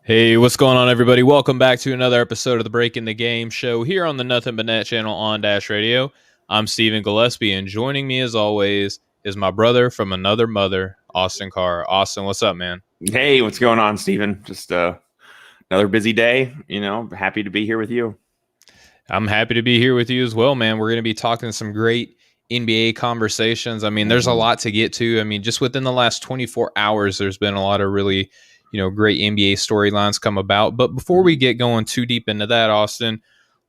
Hey, what's going on, everybody? Welcome back to another episode of the Breaking the Game show here on the Nothing But Net channel on Dash Radio. I'm Stephen Gillespie, and joining me, as always, is my brother from another mother, Austin Carr. Austin, what's up, man? Hey, what's going on, Steven? Just another busy day. Happy to be here with you. I'm happy to be here with you as well, man. We're going to be talking some great NBA conversations. I mean, there's a lot to get to. I mean, just within the last 24 hours, there's been a lot of really great NBA storylines come about. But before we get going too deep into that, Austin,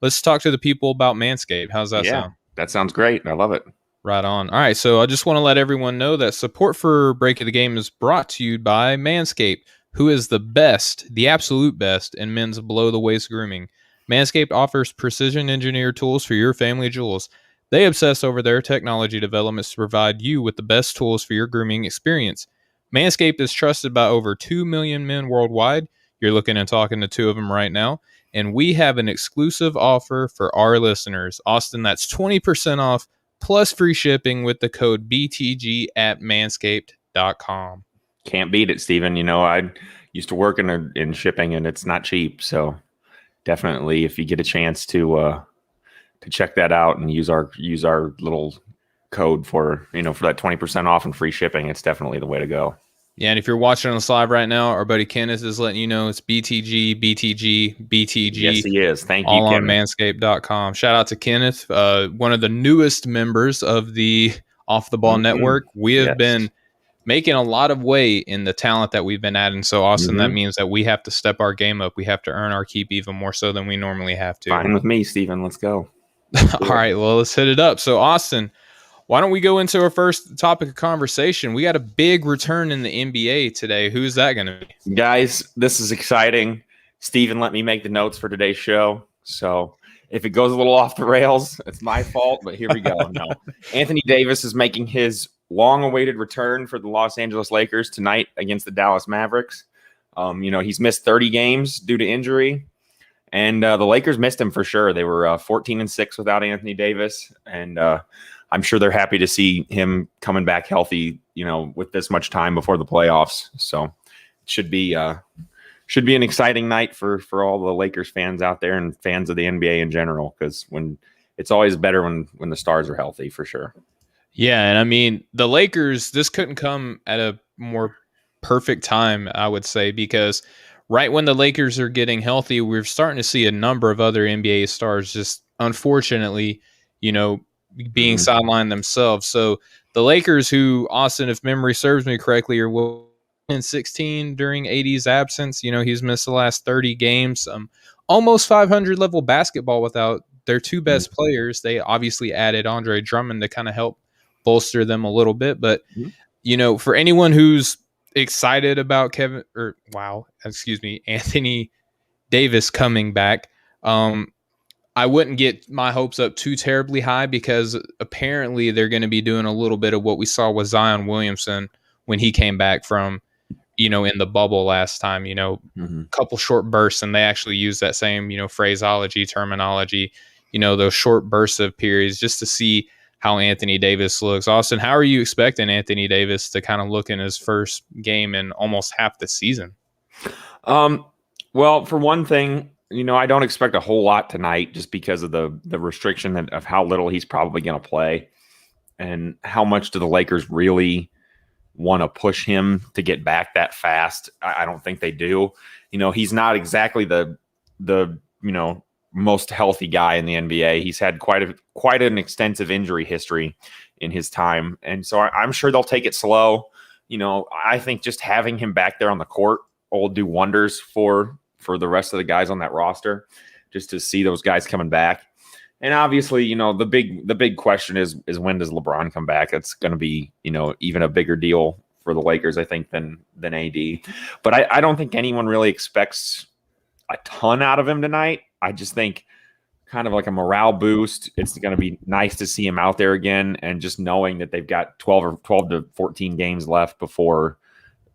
let's talk to the people about Manscaped. How's that sound? That sounds great. I love it. Right on. All right, so I just want to let everyone know that support for Break of the Game is brought to you by Manscaped, who is the best, the absolute best in men's below-the-waist grooming. Manscaped offers precision-engineered tools for your family jewels. They obsess over their technology developments to provide you with the best tools for your grooming experience. Manscaped is trusted by over 2 million men worldwide. You're looking and talking to two of them right now. And we have an exclusive offer for our listeners. Austin, that's 20% off plus free shipping with the code BTG at manscaped.com. Can't beat it, Steven. I used to work in shipping, and it's not cheap. So definitely, if you get a chance to check that out and use our little code for that 20% off and free shipping, it's definitely the way to go. Yeah, and if you're watching on this live right now, our buddy Kenneth is letting you know it's BTG, BTG, BTG. Yes, he is. Thank you, all on Kenneth. manscaped.com. Shout out to Kenneth, one of the newest members of the Off the Ball Network. We have been making a lot of way in the talent that we've been adding. So, Austin, that means that we have to step our game up. We have to earn our keep even more so than we normally have to. Fine with me, Steven. Let's go. All right, well, let's hit it up. So, Austin, why don't we go into our first topic of conversation? We got a big return in the NBA today. Who's that going to be? Guys, this is exciting. Steven let me make the notes for today's show. So if it goes a little off the rails, it's my fault, but here we go. No, Anthony Davis is making his long-awaited return for the Los Angeles Lakers tonight against the Dallas Mavericks. He's missed 30 games due to injury, and the Lakers missed him for sure. They were 14-6 without Anthony Davis, and I'm sure they're happy to see him coming back healthy, with this much time before the playoffs. So it should be an exciting night for all the Lakers fans out there and fans of the NBA in general, because when it's always better when the stars are healthy, for sure. Yeah, and I mean, the Lakers, this couldn't come at a more perfect time, I would say, because right when the Lakers are getting healthy, we're starting to see a number of other NBA stars just unfortunately, being sidelined themselves. So the Lakers, who, Austin, if memory serves me correctly, are in 16 during AD's absence. He's missed the last 30 games. Almost 500 level basketball without their two best players. They obviously added Andre Drummond to kind of help bolster them a little bit. But, for anyone who's excited about Anthony Davis coming back, I wouldn't get my hopes up too terribly high, because apparently they're going to be doing a little bit of what we saw with Zion Williamson when he came back from, in the bubble last time, couple short bursts, and they actually use that same, phraseology, terminology, those short bursts of periods just to see how Anthony Davis looks. Austin, how are you expecting Anthony Davis to kind of look in his first game in almost half the season? Well, for one thing, I don't expect a whole lot tonight, just because of the restriction of how little he's probably going to play, and how much do the Lakers really want to push him to get back that fast. I don't think they do. He's not exactly the most healthy guy in the NBA. He's had quite an extensive injury history in his time, and so I'm sure they'll take it slow. I think just having him back there on the court will do wonders for the rest of the guys on that roster, just to see those guys coming back. And obviously, the big question is when does LeBron come back? It's going to be, even a bigger deal for the Lakers, I think, than AD. But I don't think anyone really expects a ton out of him tonight. I just think kind of like a morale boost. It's going to be nice to see him out there again, and just knowing that they've got 12 to 14 games left before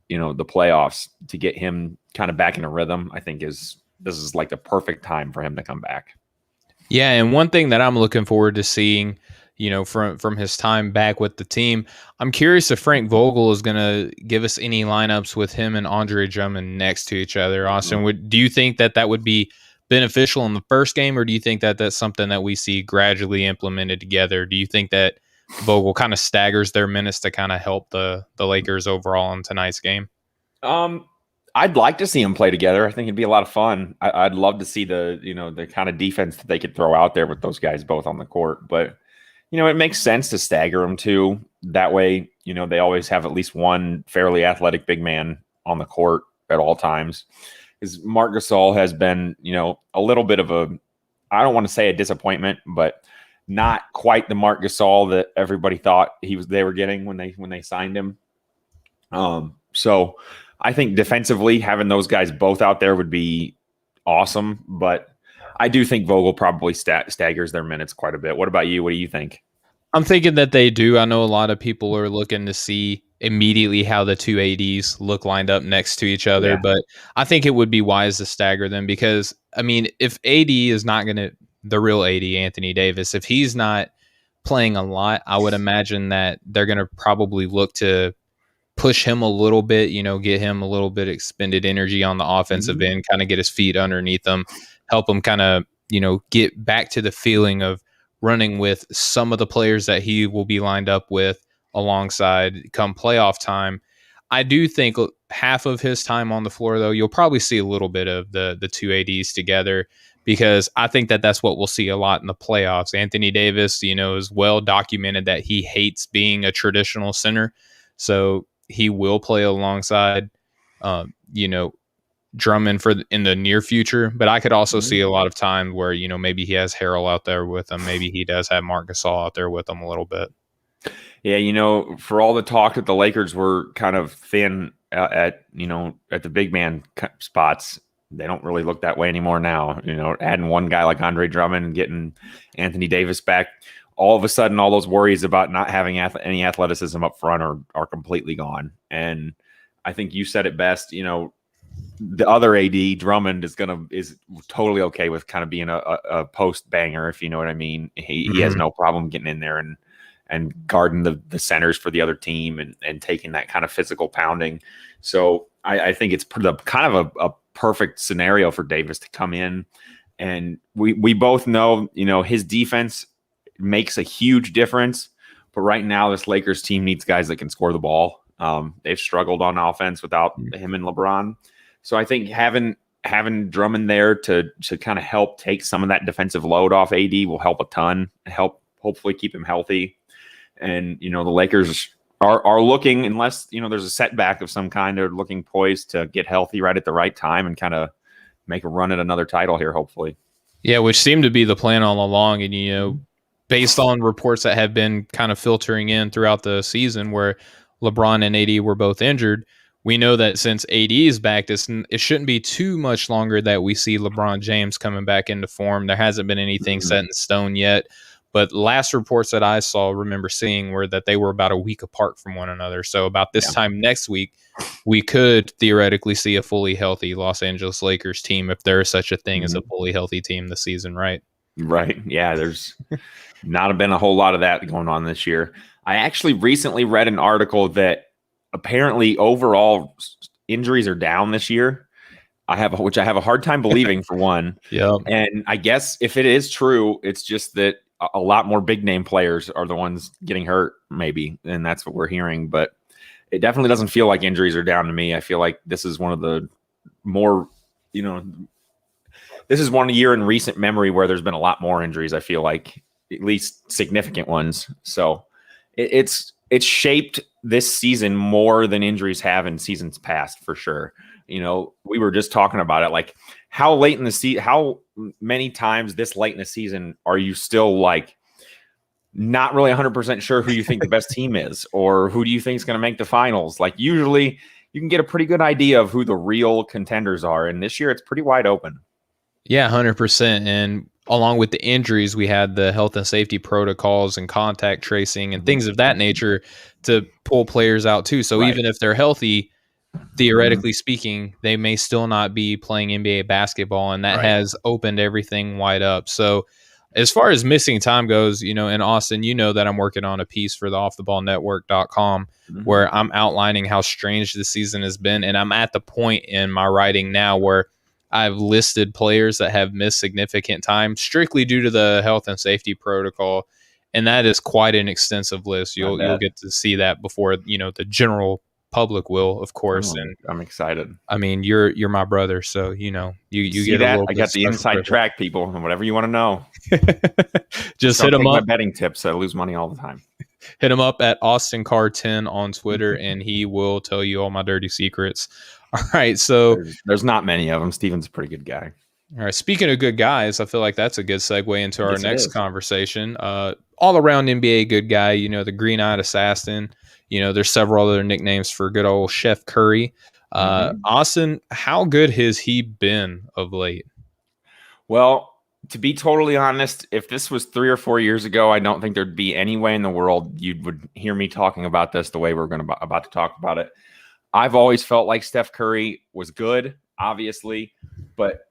the playoffs, to get him kind of back in a rhythm, I think this is like the perfect time for him to come back. Yeah, and one thing that I'm looking forward to seeing, from his time back with the team. I'm curious if Frank Vogel is going to give us any lineups with him and Andre Drummond next to each other. Austin, do you think that would be beneficial in the first game, or do you think that that's something that we see gradually implemented together? Do you think that Vogel kind of staggers their minutes to kind of help the Lakers overall in tonight's game? I'd like to see them play together. I think it'd be a lot of fun. I'd love to see the kind of defense that they could throw out there with those guys both on the court. But, it makes sense to stagger them too. That way, they always have at least one fairly athletic big man on the court at all times. Because Marc Gasol has been, a little bit of I don't want to say a disappointment, but not quite the Marc Gasol that everybody thought they were getting when they signed him. So I think defensively, having those guys both out there would be awesome, but I do think Vogel probably staggers their minutes quite a bit. What about you? What do you think? I'm thinking that they do. I know a lot of people are looking to see immediately how the two ADs look lined up next to each other, but I think it would be wise to stagger them because, if AD is not going to, the real AD, Anthony Davis, if he's not playing a lot, I would imagine that they're going to probably look to push him a little bit, get him a little bit expended energy on the offensive end, kind of get his feet underneath him, help him kind of, get back to the feeling of running with some of the players that he will be lined up with alongside come playoff time. I do think half of his time on the floor, though, you'll probably see a little bit of the two ADs together because I think that that's what we'll see a lot in the playoffs. Anthony Davis, is well documented that he hates being a traditional center. So he will play alongside, Drummond in the near future. But I could also see a lot of time where, maybe he has Harrell out there with him. Maybe he does have Marc Gasol out there with him a little bit. Yeah, for all the talk that the Lakers were kind of thin at the big man spots, they don't really look that way anymore now. Adding one guy like Andre Drummond and getting Anthony Davis back, all of a sudden, all those worries about not having any athleticism up front are completely gone. And I think you said it best. The other AD, Drummond, is totally okay with kind of being a post banger, if you know what I mean. He has no problem getting in there and guarding the centers for the other team and taking that kind of physical pounding. So I think it's kind of a perfect scenario for Davis to come in. And we both know, his defense makes a huge difference. But right now, this Lakers team needs guys that can score the ball. They've struggled on offense without him and LeBron. So I think having Drummond there to kind of help take some of that defensive load off AD will help a ton, help hopefully keep him healthy. And, the Lakers are looking, unless, there's a setback of some kind, they're looking poised to get healthy right at the right time and kind of make a run at another title here, hopefully. Yeah, which seemed to be the plan all along. And, based on reports that have been kind of filtering in throughout the season where LeBron and AD were both injured, we know that since AD is back, it shouldn't be too much longer that we see LeBron James coming back into form. There hasn't been anything set in stone yet. But last reports that I remember seeing were that they were about a week apart from one another. So about this time next week, we could theoretically see a fully healthy Los Angeles Lakers team if there is such a thing as a fully healthy team this season, right? Right. Yeah, there's not been a whole lot of that going on this year. I actually recently read an article that apparently overall injuries are down this year. Which I have a hard time believing for one. Yeah. And I guess if it is true, it's just that a lot more big name players are the ones getting hurt, maybe. And that's what we're hearing. But it definitely doesn't feel like injuries are down to me. I feel like this is one of the more, this is one year in recent memory where there's been a lot more injuries. I feel like at least significant ones. So it's shaped this season more than injuries have in seasons past, for sure. We were just talking about it, like how late in the season, how many times this late in the season are you still like not really 100% sure who you think the best team is, or who do you think is going to make the finals? Like usually you can get a pretty good idea of who the real contenders are. And this year it's pretty wide open. Yeah, 100%. And along with the injuries, we had the health and safety protocols and contact tracing and things of that nature to pull players out too. So even if they're healthy, theoretically speaking, they may still not be playing NBA basketball, and that has opened everything wide up. So As far as missing time goes, in Austin, that I'm working on a piece for the offtheballnetwork.com where I'm outlining how strange the season has been. And I'm at the point in my writing now where I've listed players that have missed significant time strictly due to the health and safety protocol. And that is quite an extensive list. You'll get to see that before, the general public will, of course. And I'm excited. I mean, you're my brother, so you See get that? a little. I got the inside track, people, and whatever you want to know. Just hit him up. My betting tips. I lose money all the time. Hit him up at AustinCar10 on Twitter, and he will tell you all my dirty secrets. All right, so there's not many of them. Steven's a pretty good guy. All right, speaking of good guys, I feel like that's a good segue into our next conversation. All around NBA good guy, the green-eyed assassin. There's several other nicknames for good old Chef Curry. Austin, how good has he been of late? Well, to be totally honest, if this was 3 or 4 years ago, I don't think there'd be any way in the world you would hear me talking about this the way we're about to talk about it. I've always felt like Steph Curry was good, obviously, but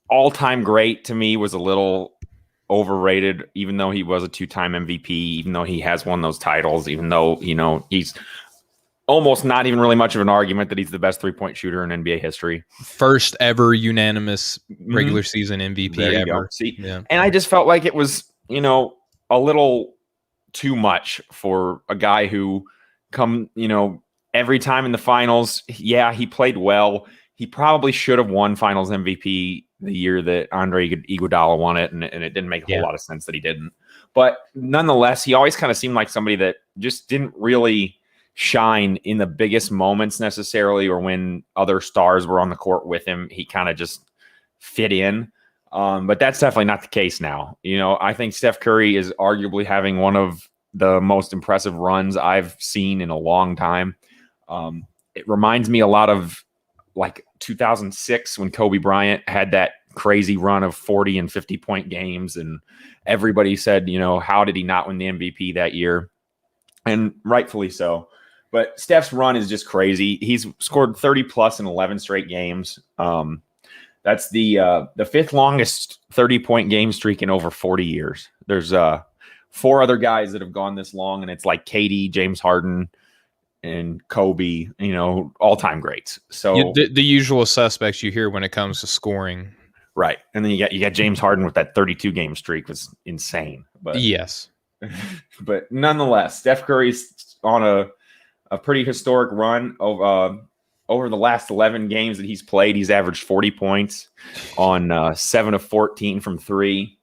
all-time great to me was a little overrated, even though he was a 2-time MVP, even though he has won those titles, even though, he's almost not even really much of an argument that he's the best three-point shooter in NBA history. First ever unanimous regular season MVP ever. See, yeah. And I just felt like it was, a little too much for a guy who every time in the finals, yeah, he played well. He probably should have won finals MVP the year that Andre Iguodala won it, and it didn't make a whole lot of sense that he didn't. But nonetheless, he always kind of seemed like somebody that just didn't really shine in the biggest moments necessarily, or when other stars were on the court with him. He kind of just fit in. But that's definitely not the case now. I think Steph Curry is arguably having one of the most impressive runs I've seen in a long time. It reminds me a lot of like 2006 when Kobe Bryant had that crazy run of 40 and 50-point games, and everybody said, how did he not win the MVP that year? And rightfully so. But Steph's run is just crazy. He's scored 30 plus in 11 straight games. That's the fifth longest 30-point game streak in over 40 years. There's 4 other guys that have gone this long, and it's like KD, James Harden, and Kobe, all-time greats. So the usual suspects you hear when it comes to scoring. Right. And then you got James Harden with that 32-game streak was insane. But yes. But nonetheless, Steph Curry's on a pretty historic run of over the last 11 games that he's played. He's averaged 40 points on 7 of 14 from 3.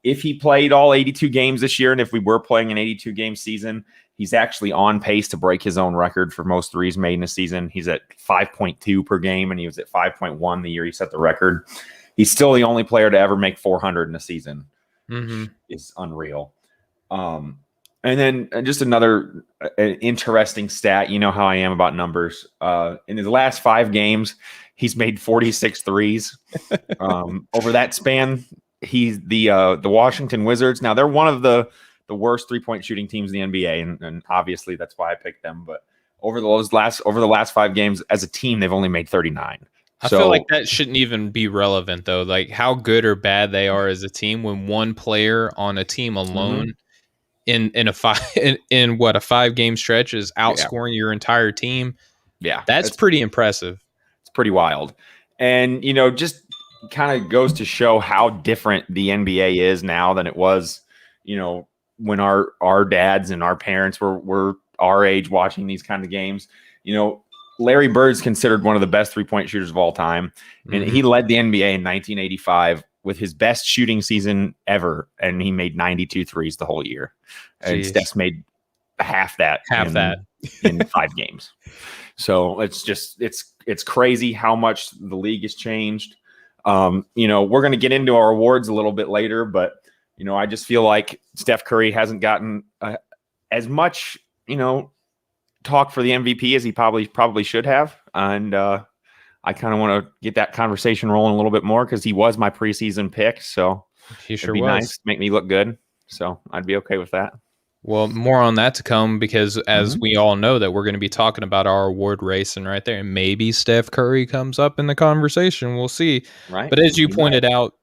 If he played all 82 games this year, and if we were playing an 82-game season, he's actually on pace to break his own record for most threes made in a season. He's at 5.2 per game, and he was at 5.1 the year he set the record. He's still the only player to ever make 400 in a season. Which is unreal. And then just another interesting stat. You know how I am about numbers. In his last 5 games, he's made 46 threes. Over that span, he's the Washington Wizards. Now, they're one of the worst three-point shooting teams in the NBA, and obviously that's why I picked them. But over the last 5 games as a team, they've only made 39. I feel like that shouldn't even be relevant, though. Like how good or bad they are as a team when one player on a team alone in a 5-game stretch is outscoring your entire team. Yeah, that's pretty impressive. It's pretty wild, and just kind of goes to show how different the NBA is now than it was, when our dads and our parents were our age watching these kind of games. Larry Bird's considered one of the best three-point shooters of all time, and he led the NBA in 1985 with his best shooting season ever, and he made 92 threes the whole year. And Steph made half that in 5 games. So it's crazy how much the league has changed. We're going to get into our awards a little bit later, but I just feel like Steph Curry hasn't gotten as much, talk for the MVP as he probably should have. And I kind of want to get that conversation rolling a little bit more because he was my preseason pick. So it'd be nice, make me look good. So I'd be okay with that. Well, more on that to come because as we all know that we're going to be talking about our award race and right there, and maybe Steph Curry comes up in the conversation. We'll see. Right. But as you pointed out,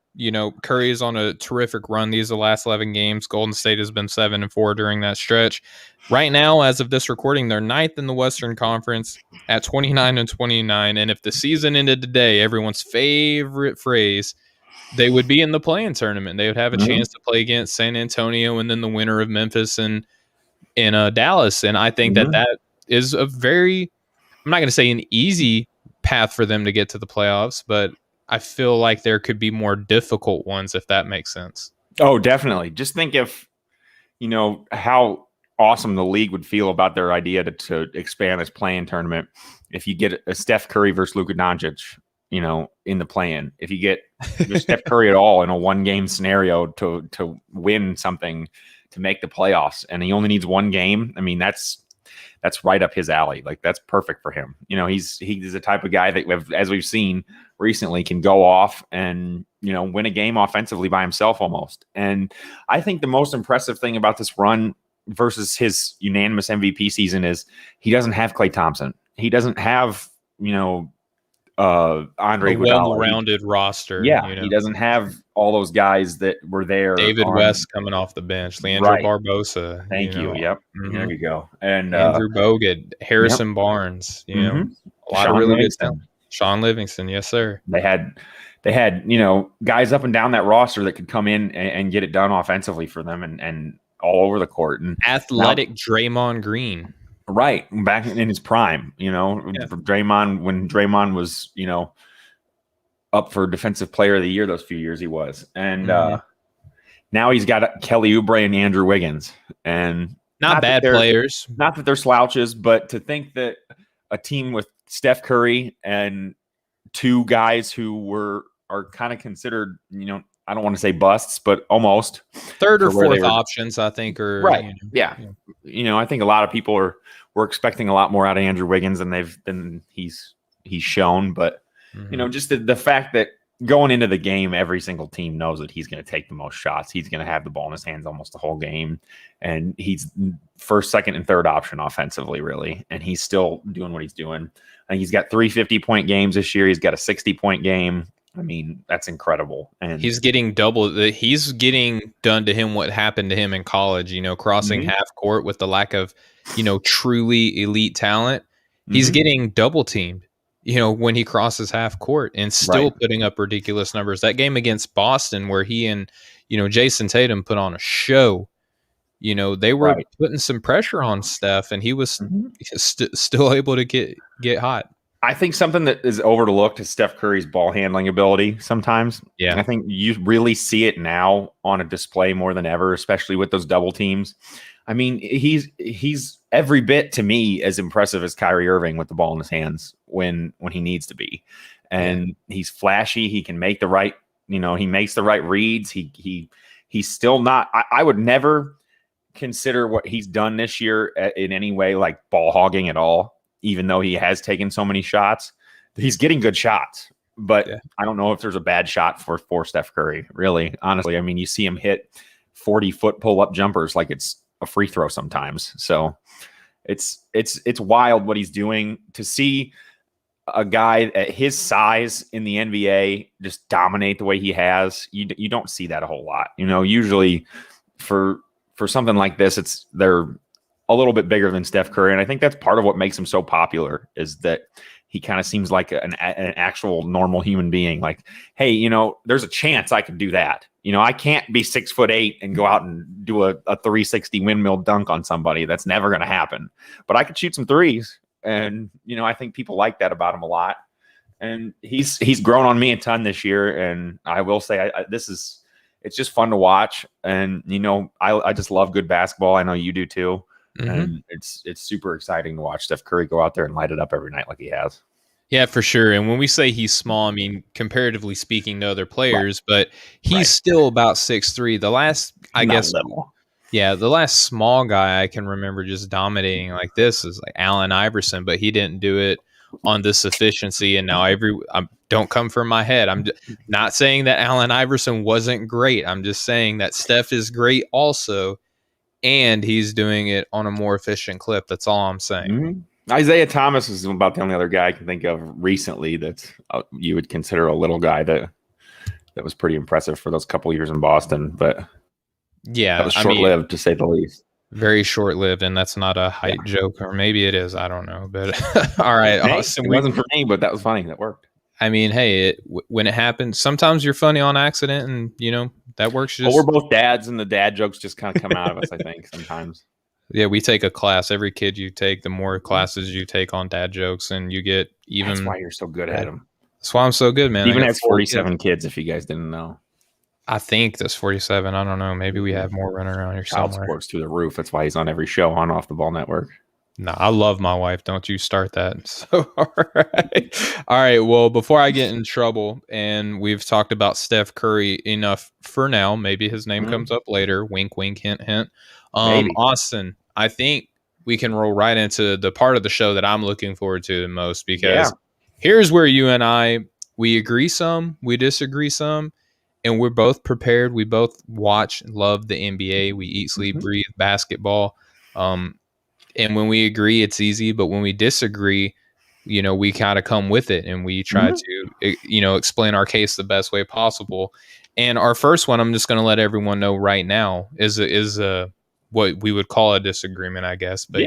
Curry is on a terrific run. These are the last 11 games. Golden State has been 7-4 during that stretch. Right now, as of this recording, they're ninth in the Western Conference at 29-29. And if the season ended today, everyone's favorite phrase, they would be in the play-in tournament. They would have a chance to play against San Antonio and then the winner of Memphis and Dallas. And I think that is a very, I'm not going to say an easy path for them to get to the playoffs, but I feel like there could be more difficult ones, if that makes sense. Oh, definitely. Just think if, how awesome the league would feel about their idea to expand this play-in tournament. If you get a Steph Curry versus Luka Doncic, in the play-in, if you get Steph Curry at all in a 1-game scenario to win something to make the playoffs, and he only needs 1 game. I mean, that's right up his alley. Like, that's perfect for him. He's the type of guy that, as we've seen recently, can go off and, win a game offensively by himself almost. And I think the most impressive thing about this run versus his unanimous MVP season is he doesn't have Klay Thompson. He doesn't have, Andre Iguodala. Well-rounded roster. Yeah, he doesn't have all those guys that were there. David West coming off the bench, Leandro Barbosa. Thank you. Yep. There you go. And Andrew Bogut, Harrison Barnes. A lot of really good stuff. Sean Livingston, yes, sir. They had guys up and down that roster that could come in and get it done offensively for them and all over the court. And athletic Draymond Green. Right. Back in his prime, Draymond, when Draymond was, up for Defensive Player of the Year those few years he was. And now he's got Kelly Oubre and Andrew Wiggins. And not bad players. Not that they're slouches, but to think that a team with Steph Curry and 2 guys who are kind of considered, I don't want to say busts, but almost third or fourth options, I think, are right. I think a lot of people were expecting a lot more out of Andrew Wiggins than he's shown. But just the fact that going into the game, every single team knows that he's going to take the most shots. He's going to have the ball in his hands almost the whole game, and he's first, second, and third option offensively, really. And he's still doing what he's doing. I think he's got 3 50-point games this year. He's got a 60-point game. I mean, that's incredible. And he's getting he's getting done to him what happened to him in college, crossing half court with the lack of, truly elite talent. He's getting double teamed, when he crosses half court and still putting up ridiculous numbers. That game against Boston where he and, Jason Tatum put on a show, they were putting some pressure on Steph, and he was still able to get hot. I think something that is overlooked is Steph Curry's ball handling ability sometimes. Yeah. I think you really see it now on a display more than ever, especially with those double teams. I mean, he's every bit, to me, as impressive as Kyrie Irving with the ball in his hands when he needs to be. And he's flashy. He can make the right, he makes the right reads. He's still not, I would never consider what he's done this year in any way like ball hogging at all. Even though he has taken so many shots, he's getting good shots. But I don't know if there's a bad shot for Steph Curry, really, honestly. I mean, you see him hit 40-foot pull-up jumpers like it's a free throw sometimes. So it's wild what he's doing. To see a guy at his size in the NBA just dominate the way he has, you don't see that a whole lot. Usually for something like this, they're a little bit bigger than Steph Curry. And I think that's part of what makes him so popular is that he kind of seems like an actual normal human being. Like, hey, there's a chance I could do that. I can't be 6'8" and go out and do a 360 windmill dunk on somebody. That's never going to happen, but I could shoot some threes. And, I think people like that about him a lot. And he's grown on me a ton this year. And I will say it's just fun to watch. And, I just love good basketball. I know you do too. And it's super exciting to watch Steph Curry go out there and light it up every night like he has. Yeah, for sure. And when we say he's small, I mean, comparatively speaking to other players, but he's still about 6'3". The last, the last small guy I can remember just dominating like this is like Allen Iverson, but he didn't do it on this efficiency. And now don't come from my head. I'm not saying that Allen Iverson wasn't great. I'm just saying that Steph is great also. And he's doing it on a more efficient clip. That's all I'm saying. Isaiah Thomas is about the only other guy I can think of recently that you would consider a little guy that that was pretty impressive for those couple years in Boston, but Yeah, that was I mean, short-lived to say the least. very short-lived, and that's not a height joke, or maybe it is. I don't know, but all right, Hey, awesome. it wasn't for me, but that was funny. That worked. I mean, hey, when it happens, sometimes you're funny on accident, and that works. Well, we're both dads, and the dad jokes just kind of come out of us, I think, sometimes. Yeah, we take a class. Every kid you take, the more classes you take on dad jokes, and you get even. That's why you're so good at them. That's why I'm so good, man. Steven has 47 kids, if you guys didn't know. I think that's 47. I don't know. Maybe we have more running around here Child somewhere. support's through the roof. That's why he's on every show on Off the Ball Network. No, I love my wife. Don't you start that. So, all right. All right. Well, before I get in trouble, and we've talked about Steph Curry enough for now, maybe his name comes up later. Wink, wink, hint, hint. Austin, I think we can roll right into the part of the show that I'm looking forward to the most, because here's where you and we agree some, we disagree some, and we're both prepared. We both watch and love the NBA. We eat, sleep, breathe basketball. And when we agree, it's easy. But when we disagree, we kind of come with it, and we try to, explain our case the best way possible. And our first one, I'm just going to let everyone know right now, is what we would call a disagreement, I guess. But,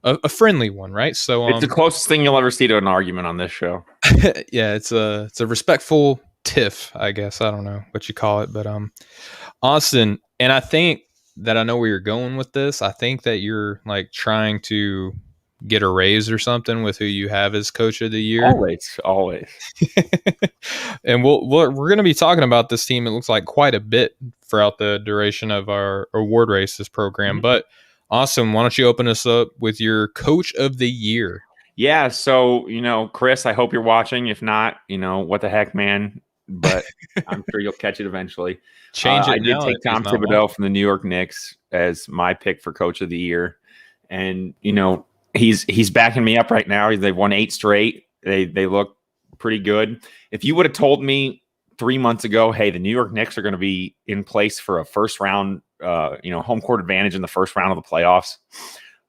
a friendly one, right? So it's the closest thing you'll ever see to an argument on this show. Yeah, it's a respectful tiff, I guess. I don't know what you call it. But Austin, and I think that I know where you're going with this. I think that you're like trying to get a raise or something with who you have as coach of the year. Always. And we're going to be talking about this team, it looks like, quite a bit throughout the duration of our award races program. But Awesome. Why don't you open us up with your coach of the year? Yeah. So, Chris, I hope you're watching. If not, what the heck, man. But I'm sure you'll catch it eventually. Change it. I did take Tom Thibodeau from the New York Knicks as my pick for coach of the year. And, he's backing me up right now. They've won 8 straight. They look pretty good. If you would have told me 3 months ago, hey, the New York Knicks are going to be in place for a first round, home court advantage in the first round of the playoffs,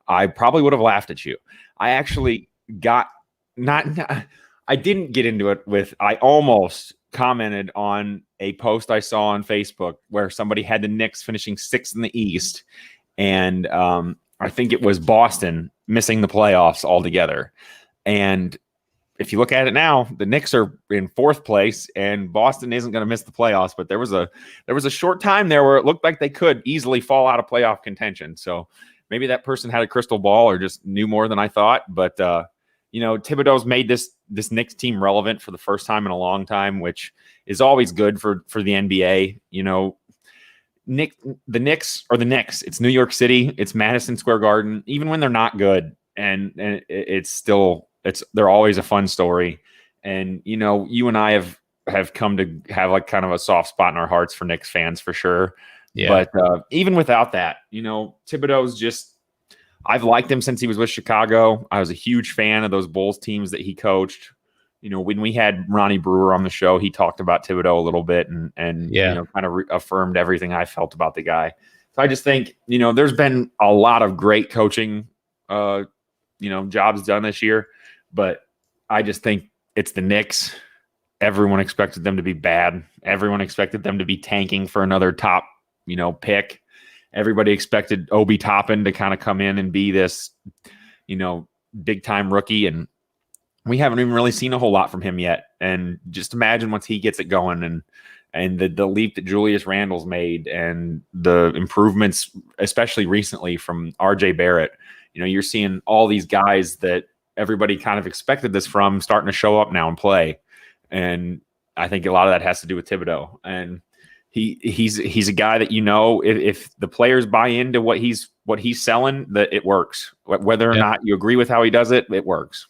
I probably would have laughed at you. I actually I didn't get into it I almost commented on a post I saw on Facebook where somebody had the Knicks finishing 6th in the East. And I think it was Boston missing the playoffs altogether. And if you look at it now, the Knicks are in 4th place and Boston isn't going to miss the playoffs. But there was a short time there where it looked like they could easily fall out of playoff contention. So maybe that person had a crystal ball or just knew more than I thought. But, Thibodeau's made this Knicks team relevant for the first time in a long time, which is always good for the NBA. The Knicks are the Knicks. It's New York City. It's Madison Square Garden. Even when they're not good, and they're always a fun story. And you and I have come to have like kind of a soft spot in our hearts for Knicks fans for sure. Yeah. But even without that, Thibodeau's just. I've liked him since he was with Chicago. I was a huge fan of those Bulls teams that he coached. When we had Ronnie Brewer on the show, he talked about Thibodeau a little bit and kind of affirmed everything I felt about the guy. So I just think, there's been a lot of great coaching, jobs done this year, but I just think it's the Knicks. Everyone expected them to be bad. Everyone expected them to be tanking for another top, pick. Everybody expected Obi Toppin to kind of come in and be this, big time rookie. And we haven't even really seen a whole lot from him yet. And just imagine once he gets it going and the leap that Julius Randle's made and the improvements, especially recently from RJ Barrett, you're seeing all these guys that everybody kind of expected this from starting to show up now and play. And I think a lot of that has to do with Thibodeau. And he's a guy that if the players buy into what he's selling, that it works. Whether or not you agree with how he does it, it works.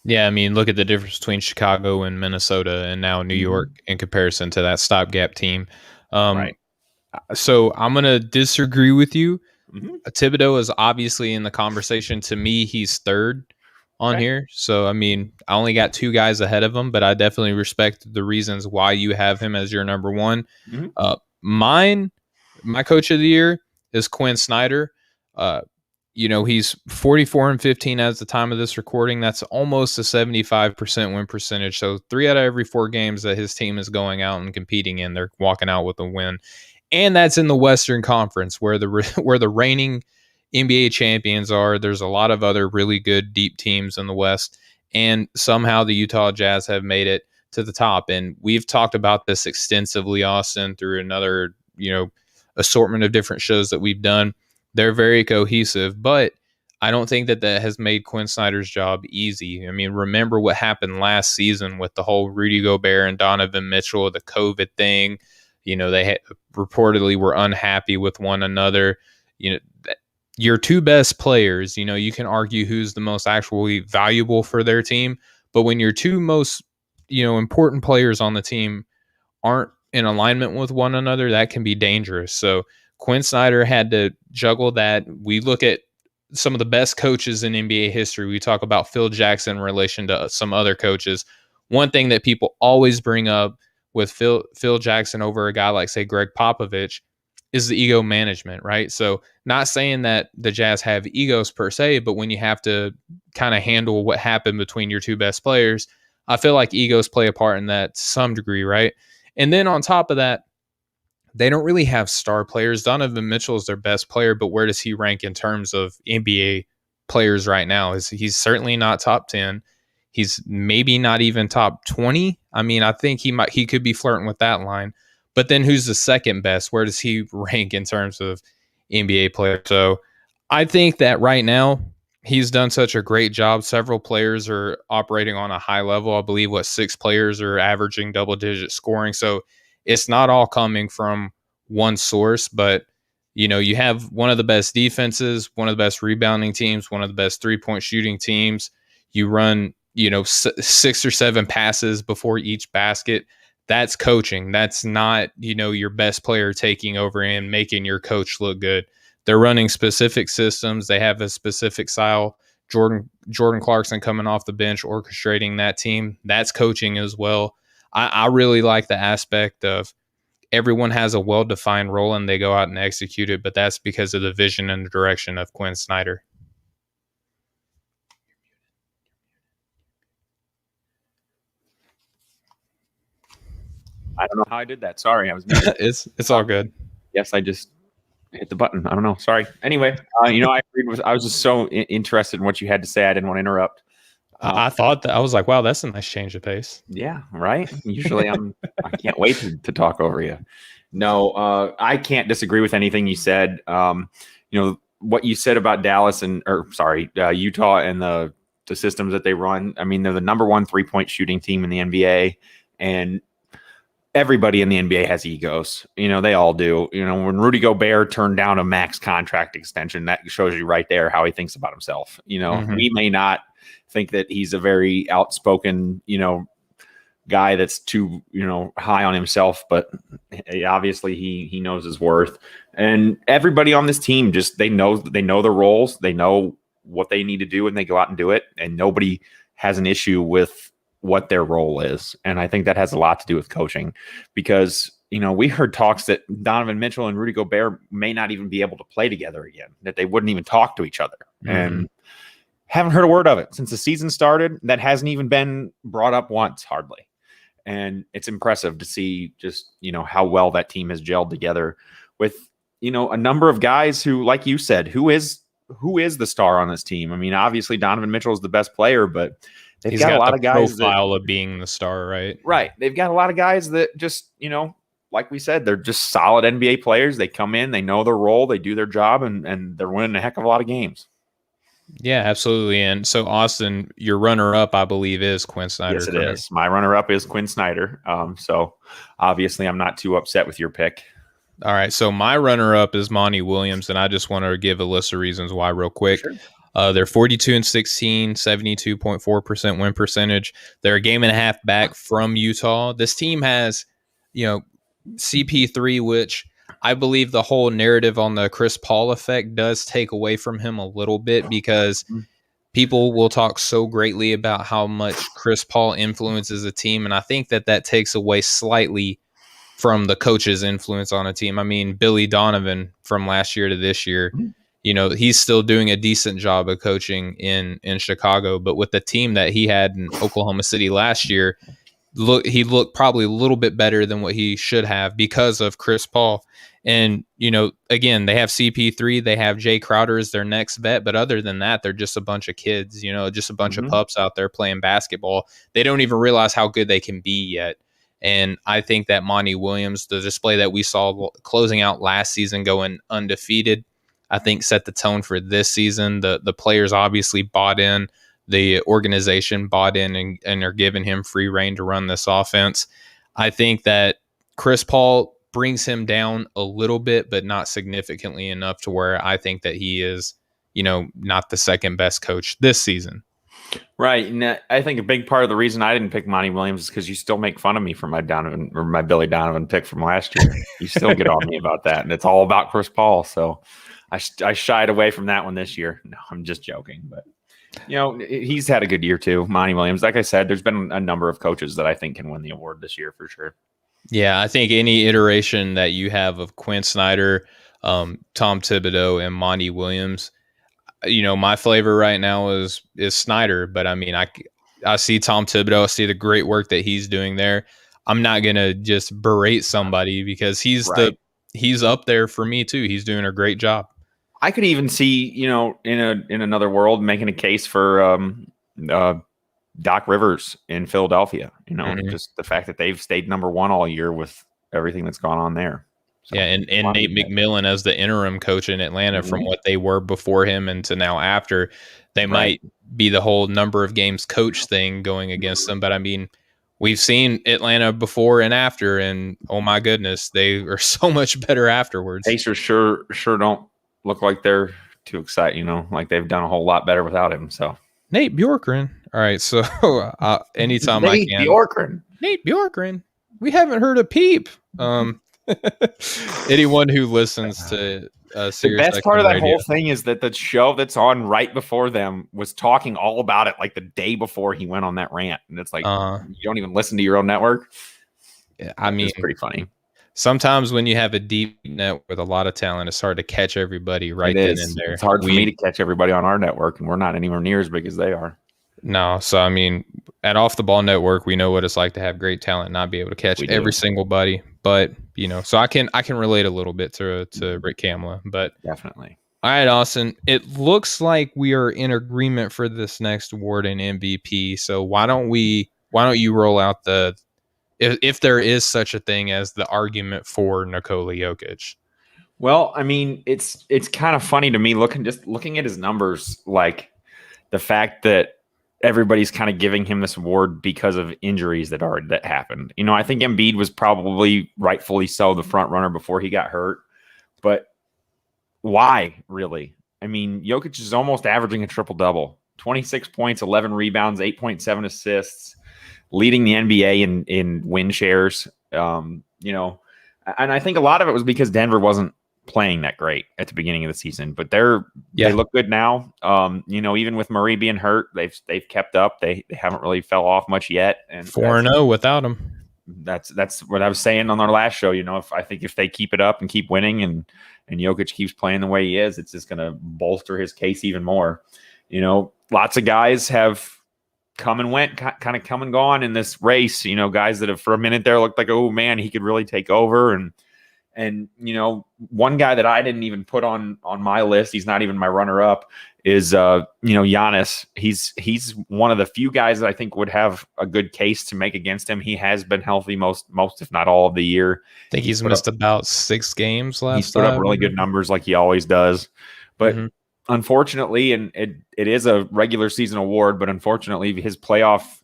Yeah, I mean, look at the difference between Chicago and Minnesota and now New York in comparison to that stopgap team. Right. So I'm going to disagree with you. Thibodeau is obviously in the conversation. To me, he's third on here. So, I mean, I only got 2 guys ahead of him, but I definitely respect the reasons why you have him as your number one. My coach of the year is Quinn Snyder. he's 44-15 as the time of this recording. That's almost a 75% win percentage. So 3 out of every 4 games that his team is going out and competing in, they're walking out with a win. And that's in the Western Conference where the reigning NBA champions are. There's a lot of other really good deep teams in the West, and somehow the Utah Jazz have made it to the top. And we've talked about this extensively, Austin, through another, assortment of different shows that we've done. They're very cohesive, but I don't think that has made Quinn Snyder's job easy. I mean, remember what happened last season with the whole Rudy Gobert and Donovan Mitchell, the COVID thing. They reportedly were unhappy with one another. Your 2 best players, you can argue who's the most actually valuable for their team, but when your 2 most, important players on the team aren't in alignment with one another, that can be dangerous. So Quinn Snyder had to juggle that. We look at some of the best coaches in NBA history. We talk about Phil Jackson in relation to some other coaches. One thing that people always bring up with Phil Jackson over a guy like, say, Greg Popovich is the ego management, right? So not saying that the Jazz have egos per se, but when you have to kind of handle what happened between your 2 best players, I feel like egos play a part in that to some degree, right? And then on top of that, they don't really have star players. Donovan Mitchell is their best player, but where does he rank in terms of NBA players right now? He's certainly not top 10. He's maybe not even top 20. I mean, I think he could be flirting with that line. But then who's the second best? Where does he rank in terms of NBA players? So I think that right now he's done such a great job. Several players are operating on a high level. I believe 6 players are averaging double-digit scoring. So it's not all coming from one source, but you have one of the best defenses, one of the best rebounding teams, one of the best 3-point shooting teams. You run, 6 or 7 passes before each basket. That's coaching. That's not, your best player taking over and making your coach look good. They're running specific systems. They have a specific style. Jordan Clarkson coming off the bench, orchestrating that team. That's coaching as well. I really like the aspect of everyone has a well-defined role and they go out and execute it, but that's because of the vision and the direction of Quinn Snyder. I don't know how I did that. Sorry, I was muted. It's all good. Yes, I just hit the button. I don't know. Sorry. Anyway, I agreed with. I was just so interested in what you had to say. I didn't want to interrupt. I thought that I was like, wow, that's a nice change of pace. Yeah, right. Usually, I can't wait to talk over you. No, I can't disagree with anything you said. What you said about Dallas Utah and the systems that they run. I mean, they're the number 1 3-point shooting team in the NBA, and everybody in the NBA has egos. They all do. When Rudy Gobert turned down a max contract extension, that shows you right there how he thinks about himself. We may not think that he's a very outspoken, guy that's too, high on himself, but obviously he knows his worth. And everybody on this team they know their roles. They know what they need to do and they go out and do it. And nobody has an issue with what their role is. And I think that has a lot to do with coaching because, we heard talks that Donovan Mitchell and Rudy Gobert may not even be able to play together again, that they wouldn't even talk to each other. And haven't heard a word of it since the season started. That hasn't even been brought up once, hardly. And it's impressive to see just, how well that team has gelled together with, a number of guys who, like you said, who is the star on this team. I mean, obviously Donovan Mitchell is the best player, but they've got a lot of guys profile of being the star, right? Right. They've got a lot of guys that just, like we said, they're just solid NBA players. They come in, they know their role, they do their job, and they're winning a heck of a lot of games. Yeah, absolutely. And so, Austin, your runner-up, I believe, is Quinn Snyder. Yes, it is. My runner-up is Quinn Snyder. So, obviously, I'm not too upset with your pick. All right. So, my runner-up is Monty Williams, and I just want to give a list of reasons why real quick. Sure. They're 42-16, 72.4% win percentage. They're a game and a half back from Utah. This team has, CP3, which I believe the whole narrative on the Chris Paul effect does take away from him a little bit because people will talk so greatly about how much Chris Paul influences a team. And I think that takes away slightly from the coach's influence on a team. I mean, Billy Donovan from last year to this year, he's still doing a decent job of coaching in Chicago. But with the team that he had in Oklahoma City last year, he looked probably a little bit better than what he should have because of Chris Paul. And, again, they have CP3, they have Jay Crowder as their next bet. But other than that, they're just a bunch of kids, just a bunch of pups out there playing basketball. They don't even realize how good they can be yet. And I think that Monty Williams, the display that we saw closing out last season, going undefeated, I think set the tone for this season. The players obviously bought in. The organization bought in and are giving him free reign to run this offense. I think that Chris Paul brings him down a little bit, but not significantly enough to where I think that he is, not the second best coach this season. Right. And I think a big part of the reason I didn't pick Monty Williams is because you still make fun of me for my Billy Donovan pick from last year. You still get on me about that. And it's all about Chris Paul. So I shied away from that one this year. No, I'm just joking. But, he's had a good year too. Monty Williams. Like I said, there's been a number of coaches that I think can win the award this year for sure. Yeah, I think any iteration that you have of Quinn Snyder, Tom Thibodeau, and Monty Williams, my flavor right now is Snyder. But I mean, I see Tom Thibodeau. I see the great work that he's doing there. I'm not gonna just berate somebody because he's up there for me too. He's doing a great job. I could even see, in another world, making a case for Doc Rivers in Philadelphia. Just the fact that they've stayed number one all year with everything that's gone on there. So, yeah, and Nate McMillan as the interim coach in Atlanta, from what they were before him and to now after, they might be the whole number of games coach thing going against them. But I mean, we've seen Atlanta before and after, and oh my goodness, they are so much better afterwards. Pacers sure don't look like they're too excited, like they've done a whole lot better without him. So Nate Bjorkgren. All right, so anytime Nate Bjorkgren. We haven't heard a peep. Anyone who listens to the best part of that whole thing is that the show that's on right before them was talking all about it like the day before he went on that rant, and it's like you don't even listen to your own network. Yeah, I mean, it's pretty funny. Sometimes when you have a deep net with a lot of talent, it's hard to catch everybody then and there. It's hard for me to catch everybody on our network, and we're not anywhere near as big as they are. No, so I mean, at Off the Ball Network, we know what it's like to have great talent and not be able to catch every single buddy. But so I can relate a little bit to Rick Kamla. But definitely. All right, Austin. It looks like we are in agreement for this next award in MVP. So why don't you roll out if there is such a thing as the argument for Nikola Jokic? Well, I mean, it's kind of funny to me looking at his numbers, like the fact that everybody's kind of giving him this award because of injuries that happened. I think Embiid was probably rightfully so the front runner before he got hurt, but why really? I mean, Jokic is almost averaging a triple double, 26 points, 11 rebounds, 8.7 assists, leading the NBA in win shares. And I think a lot of it was because Denver wasn't playing that great at the beginning of the season, but they look good now. Even with Murray being hurt, they've kept up. They haven't really fell off much yet. And 4-0 without him. That's what I was saying on our last show. If they keep it up and keep winning and Jokic keeps playing the way he is, it's just going to bolster his case even more. Lots of guys have come and went, kind of come and gone in this race. Guys that have for a minute there looked like, oh man, he could really take over. And one guy that I didn't even put on my list, he's not even my runner-up, is Giannis. He's one of the few guys that I think would have a good case to make against him. He has been healthy most if not all of the year. I think he's missed about 6 games last. He's put up really good numbers like he always does, but unfortunately, and it is a regular season award, but unfortunately, his playoff,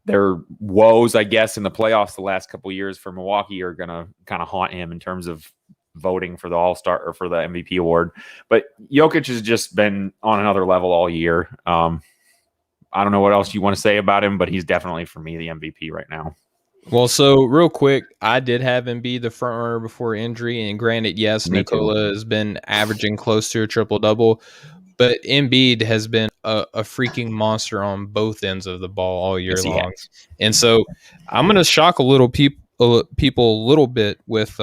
their woes, I guess, in the playoffs the last couple of years for Milwaukee are going to kind of haunt him in terms of voting for the All-Star or for the MVP award. But Jokic has just been on another level all year. I don't know what else you want to say about him, but he's definitely, for me, the MVP right now. Well, so real quick, I did have him be the front runner before injury. And granted, yes, Nikola has been averaging close to a triple-double. But Embiid has been a freaking monster on both ends of the ball all year long. And so I'm going to shock a little people a little bit with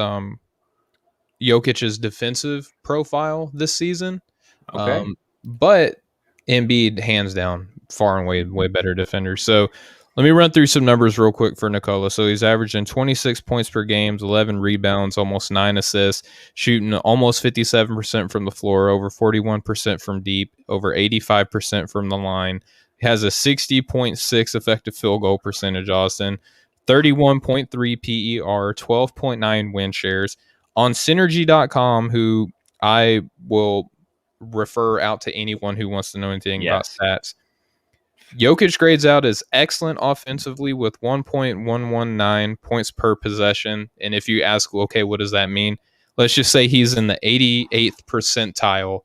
Jokic's defensive profile this season. Okay. But Embiid, hands down, far and way better defender. So let me run through some numbers real quick for Nikola. So he's averaging 26 points per game, 11 rebounds, almost 9 assists, shooting almost 57% from the floor, over 41% from deep, over 85% from the line. He has a 60.6 effective field goal percentage, Austin, 31.3 PER, 12.9 win shares. On Synergy.com, who I will refer out to anyone who wants to know anything about Yes. stats. Jokic grades out as excellent offensively with 1.119 points per possession. And if you ask, okay, what does that mean? Let's just say he's in the 88th percentile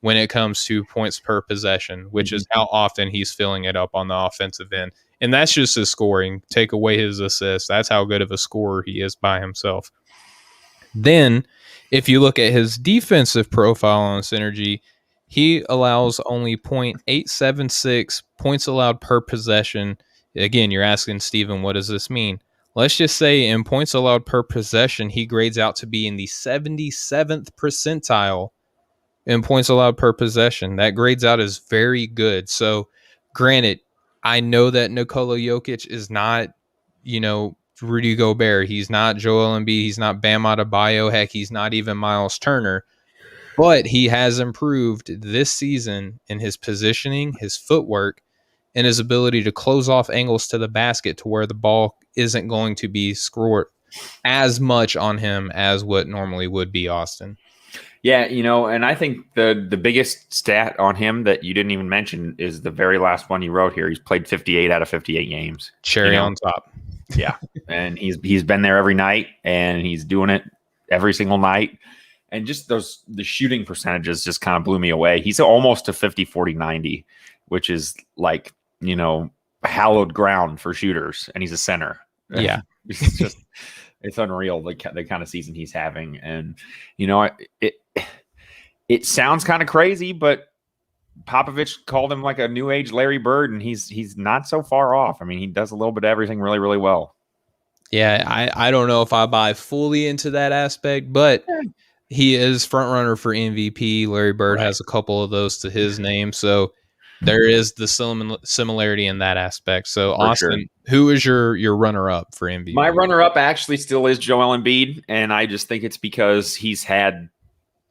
when it comes to points per possession, which is how often he's filling it up on the offensive end. And that's just his scoring. Take away his assists. That's how good of a scorer he is by himself. Then, if you look at his defensive profile on Synergy, he allows only 0.876 points allowed per possession. Again, you're asking, Steven, what does this mean? Let's just say in points allowed per possession, he grades out to be in the 77th percentile in points allowed per possession. That grades out as very good. So, granted, I know that Nikola Jokic is not, Rudy Gobert. He's not Joel Embiid. He's not Bam Adebayo. Heck, he's not even Miles Turner. But he has improved this season in his positioning, his footwork, and his ability to close off angles to the basket to where the ball isn't going to be scored as much on him as what normally would be, Austin. Yeah, and I think the biggest stat on him that you didn't even mention is the very last one you wrote here. He's played 58 out of 58 games. Cherry on top. Yeah, and he's been there every night, and he's doing it every single night. And just the shooting percentages just kind of blew me away. He's almost to 50-40-90, which is like, hallowed ground for shooters, and he's a center. Yeah. It's unreal the kind of season he's having. And it sounds kind of crazy, but Popovich called him like a new age Larry Bird, and he's not so far off. I mean, he does a little bit of everything really, really well. Yeah, I don't know if I buy fully into that aspect, but he is front runner for MVP. Larry Bird has a couple of those to his name, so there is the similarity in that aspect. So, for Austin, who is your runner up for MVP? My runner up actually still is Joel Embiid, and I just think it's because he's had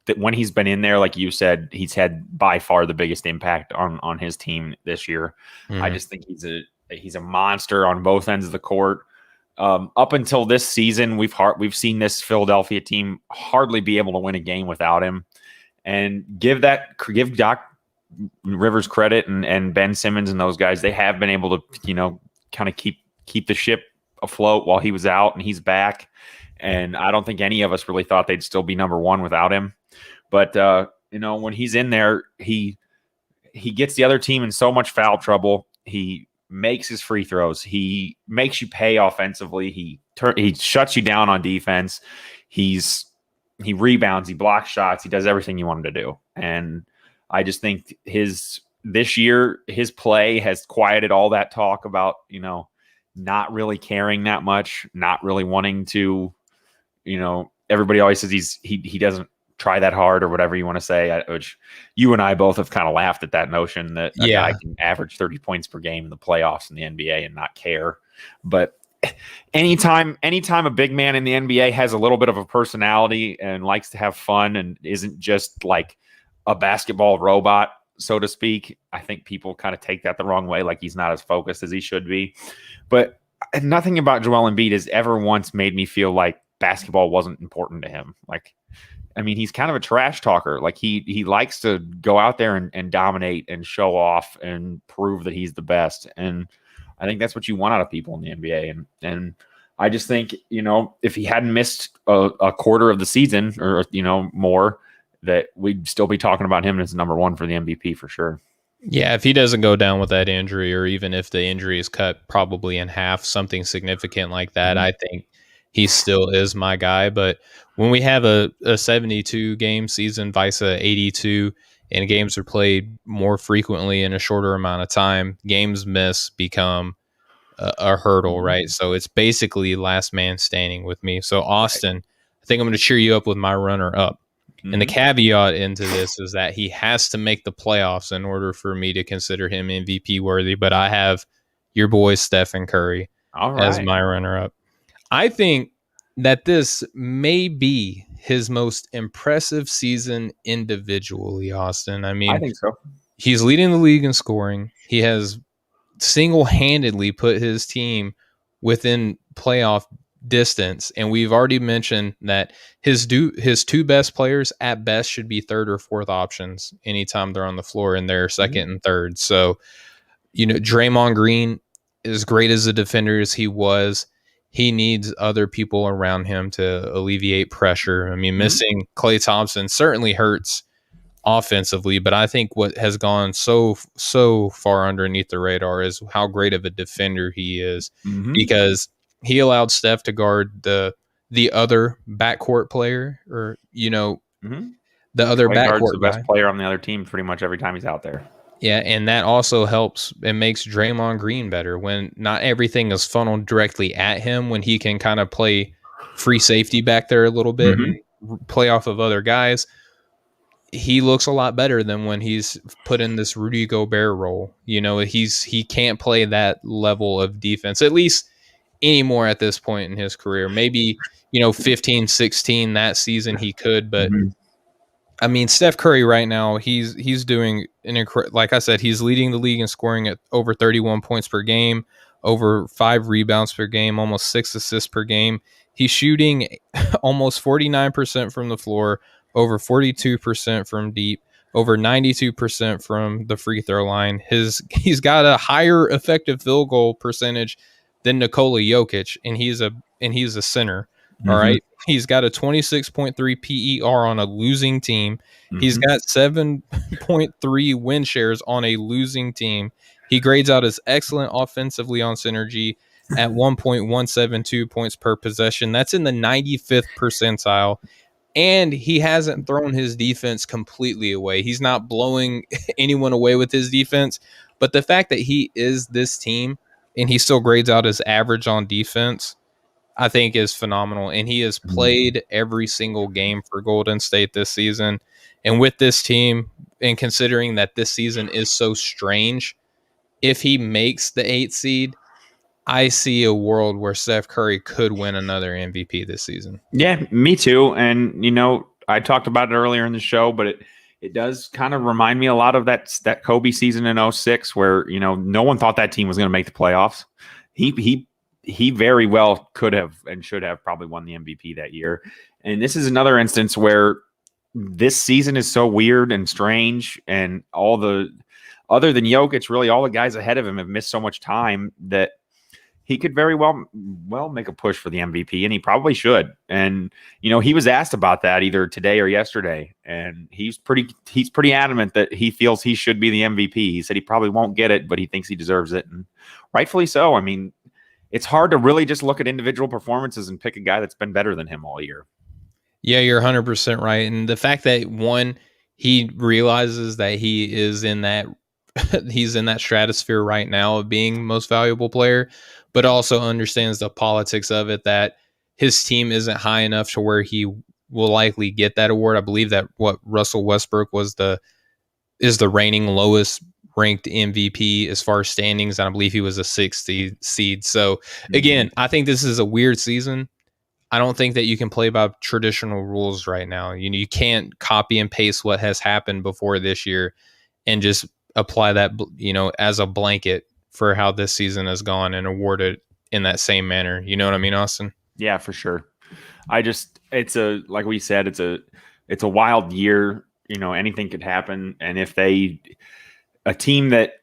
that when he's been in there, like you said, he's had by far the biggest impact on his team this year. Mm-hmm. I just think he's a monster on both ends of the court. Up until this season, we've seen this Philadelphia team hardly be able to win a game without him. And give Doc Rivers credit and Ben Simmons and those guys. They have been able to, kind of keep the ship afloat while he was out, and he's back. And I don't think any of us really thought they'd still be number one without him. But when he's in there, he gets the other team in so much foul trouble. He makes his free throws. He makes you pay offensively. He shuts you down on defense. He rebounds. He blocks shots. He does everything you want him to do. And I just think this year his play has quieted all that talk about not really caring that much, not really wanting to. Everybody always says he doesn't try that hard or whatever you want to say, which you and I both have kind of laughed at that notion that a guy can average 30 points per game in the playoffs in the NBA and not care. But anytime a big man in the NBA has a little bit of a personality and likes to have fun and isn't just like a basketball robot, so to speak, I think people kind of take that the wrong way, like he's not as focused as he should be. But nothing about Joel Embiid has ever once made me feel like basketball wasn't important to him. He's kind of a trash talker. Like he likes to go out there and dominate and show off and prove that he's the best. And I think that's what you want out of people in the NBA. And I just think, if he hadn't missed a quarter of the season or, more, that we'd still be talking about him as number one for the MVP for sure. Yeah, if he doesn't go down with that injury, or even if the injury is cut probably in half, something significant like that, I think he still is my guy. But when we have a 72 game season, vice a 82, and games are played more frequently in a shorter amount of time, games missed become a hurdle, right? So it's basically last man standing with me. So Austin, I think I'm going to cheer you up with my runner-up. And the Mhm. caveat into this is that he has to make the playoffs in order for me to consider him MVP worthy. But I have your boy Stephen Curry All as right. my runner-up. I think that this may be his most impressive season individually, Austin. I I mean, think so. he's leading the league in scoring. He has single-handedly put his team within playoff distance, and we've already mentioned that his two best players at best should be third or fourth options anytime they're on the floor, and they're second and third. So, Draymond Green, as great as a defender as he was, he needs other people around him to alleviate pressure. I mean, missing Klay Thompson certainly hurts offensively, but I think what has gone so far underneath the radar is how great of a defender he is, because he allowed Steph to guard the other backcourt player, or the other Clay guards backcourt the guy. best player on the other team pretty much every time he's out there. Yeah, and that also helps and makes Draymond Green better when not everything is funneled directly at him, when he can kind of play free safety back there a little bit and play off of other guys. He looks a lot better than when he's put in this Rudy Gobert role. He can't play that level of defense, at least anymore at this point in his career. Maybe, 15, 16 that season he could, but I mean, Steph Curry right now, he's doing like I said, he's leading the league in scoring at over 31 points per game, over 5 rebounds per game, almost 6 assists per game. He's shooting almost 49% from the floor, over 42% from deep, over 92% from the free throw line. He's got a higher effective field goal percentage than Nikola Jokic, and he's a center. All right. He's got a 26.3 PER on a losing team. He's got 7.3 win shares on a losing team. He grades out as excellent offensively on synergy at 1.172 points per possession. That's in the 95th percentile. And he hasn't thrown his defense completely away. He's not blowing anyone away with his defense. But the fact that he is this team and he still grades out as average on defense, I think is phenomenal. And he has played every single game for Golden State this season. And with this team, and considering that this season is so strange, if he makes the 8th seed, I see a world where Steph Curry could win another MVP this season. Yeah, me too. And, I talked about it earlier in the show, but it does kind of remind me a lot of that Kobe season in 06 where, no one thought that team was going to make the playoffs. He very well could have and should have probably won the MVP that year. And this is another instance where this season is so weird and strange, and other than Jokic, really all the guys ahead of him have missed so much time that he could very well make a push for the MVP, and he probably should. And, he was asked about that either today or yesterday, and he's pretty adamant that he feels he should be the MVP. He said he probably won't get it, but he thinks he deserves it, and rightfully so. I mean, it's hard to really just look at individual performances and pick a guy that's been better than him all year. Yeah, you're 100% right. And the fact that, one, he realizes that he is in that he's in that stratosphere right now of being most valuable player, but also understands the politics of it, that his team isn't high enough to where he will likely get that award. I believe that Russell Westbrook is the reigning lowest ranked MVP as far as standings, and I believe he was a 6th seed. So again, I think this is a weird season. I don't think that you can play by traditional rules right now. You can't copy and paste what has happened before this year and just apply that, as a blanket for how this season has gone and award it in that same manner. You know what I mean, Austin? Yeah, for sure. Like we said, it's a wild year. Anything could happen. And if a team that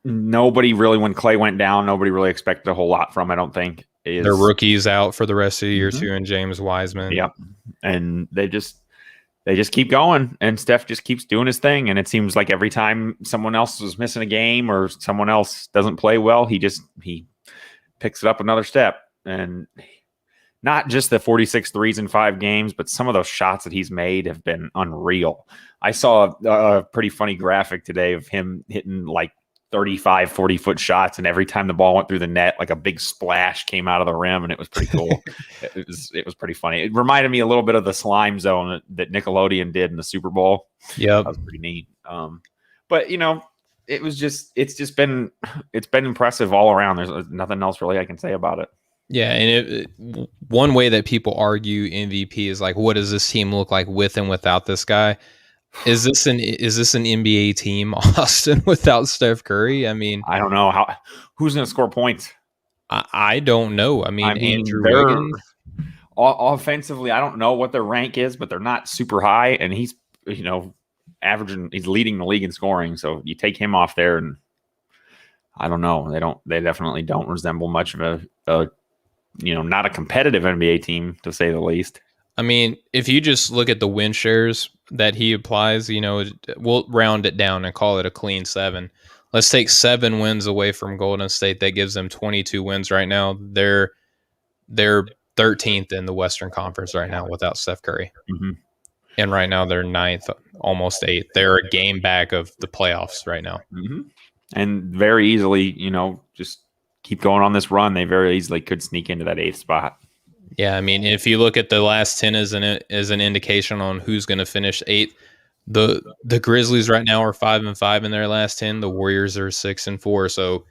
nobody really, when Klay went down, nobody really expected a whole lot from, I don't think. Their rookies out for the rest of the year too, and James Wiseman. Yep. And they just keep going, and Steph just keeps doing his thing. And it seems like every time someone else is missing a game or someone else doesn't play well, he picks it up another step. And not just the 46 threes in 5 games, but some of those shots that he's made have been unreal. I saw a pretty funny graphic today of him hitting like 35, 40-foot shots, and every time the ball went through the net, like a big splash came out of the rim, and it was pretty cool. It was pretty funny. It reminded me a little bit of the slime zone that Nickelodeon did in the Super Bowl. Yep. That was pretty neat. But it's been impressive all around. There's nothing else really I can say about it. Yeah, and one way that people argue MVP is like, what does this team look like with and without this guy? Is this an NBA team, Austin, without Steph Curry? I mean, I don't know who's going to score points. I don't know. I mean Andrew Wiggins. Offensively, I don't know what their rank is, but they're not super high, and he's averaging. He's leading the league in scoring. So you take him off there, and I don't know. They definitely don't resemble much of a not a competitive NBA team, to say the least. I mean, if you just look at the win shares that he applies, we'll round it down and call it a clean 7. Let's take 7 wins away from Golden State. That gives them 22 wins right now. They're 13th in the Western Conference right now without Steph Curry. Mm-hmm. And right now they're 9th, almost 8th. They're a game back of the playoffs right now. Mm-hmm. And very easily, just keep going on this run. They very easily could sneak into that 8th spot. Yeah, I mean, if you look at the last 10 as an indication on who's going to finish 8th, the Grizzlies right now are 5-5 in their last 10. The Warriors are 6-4. So,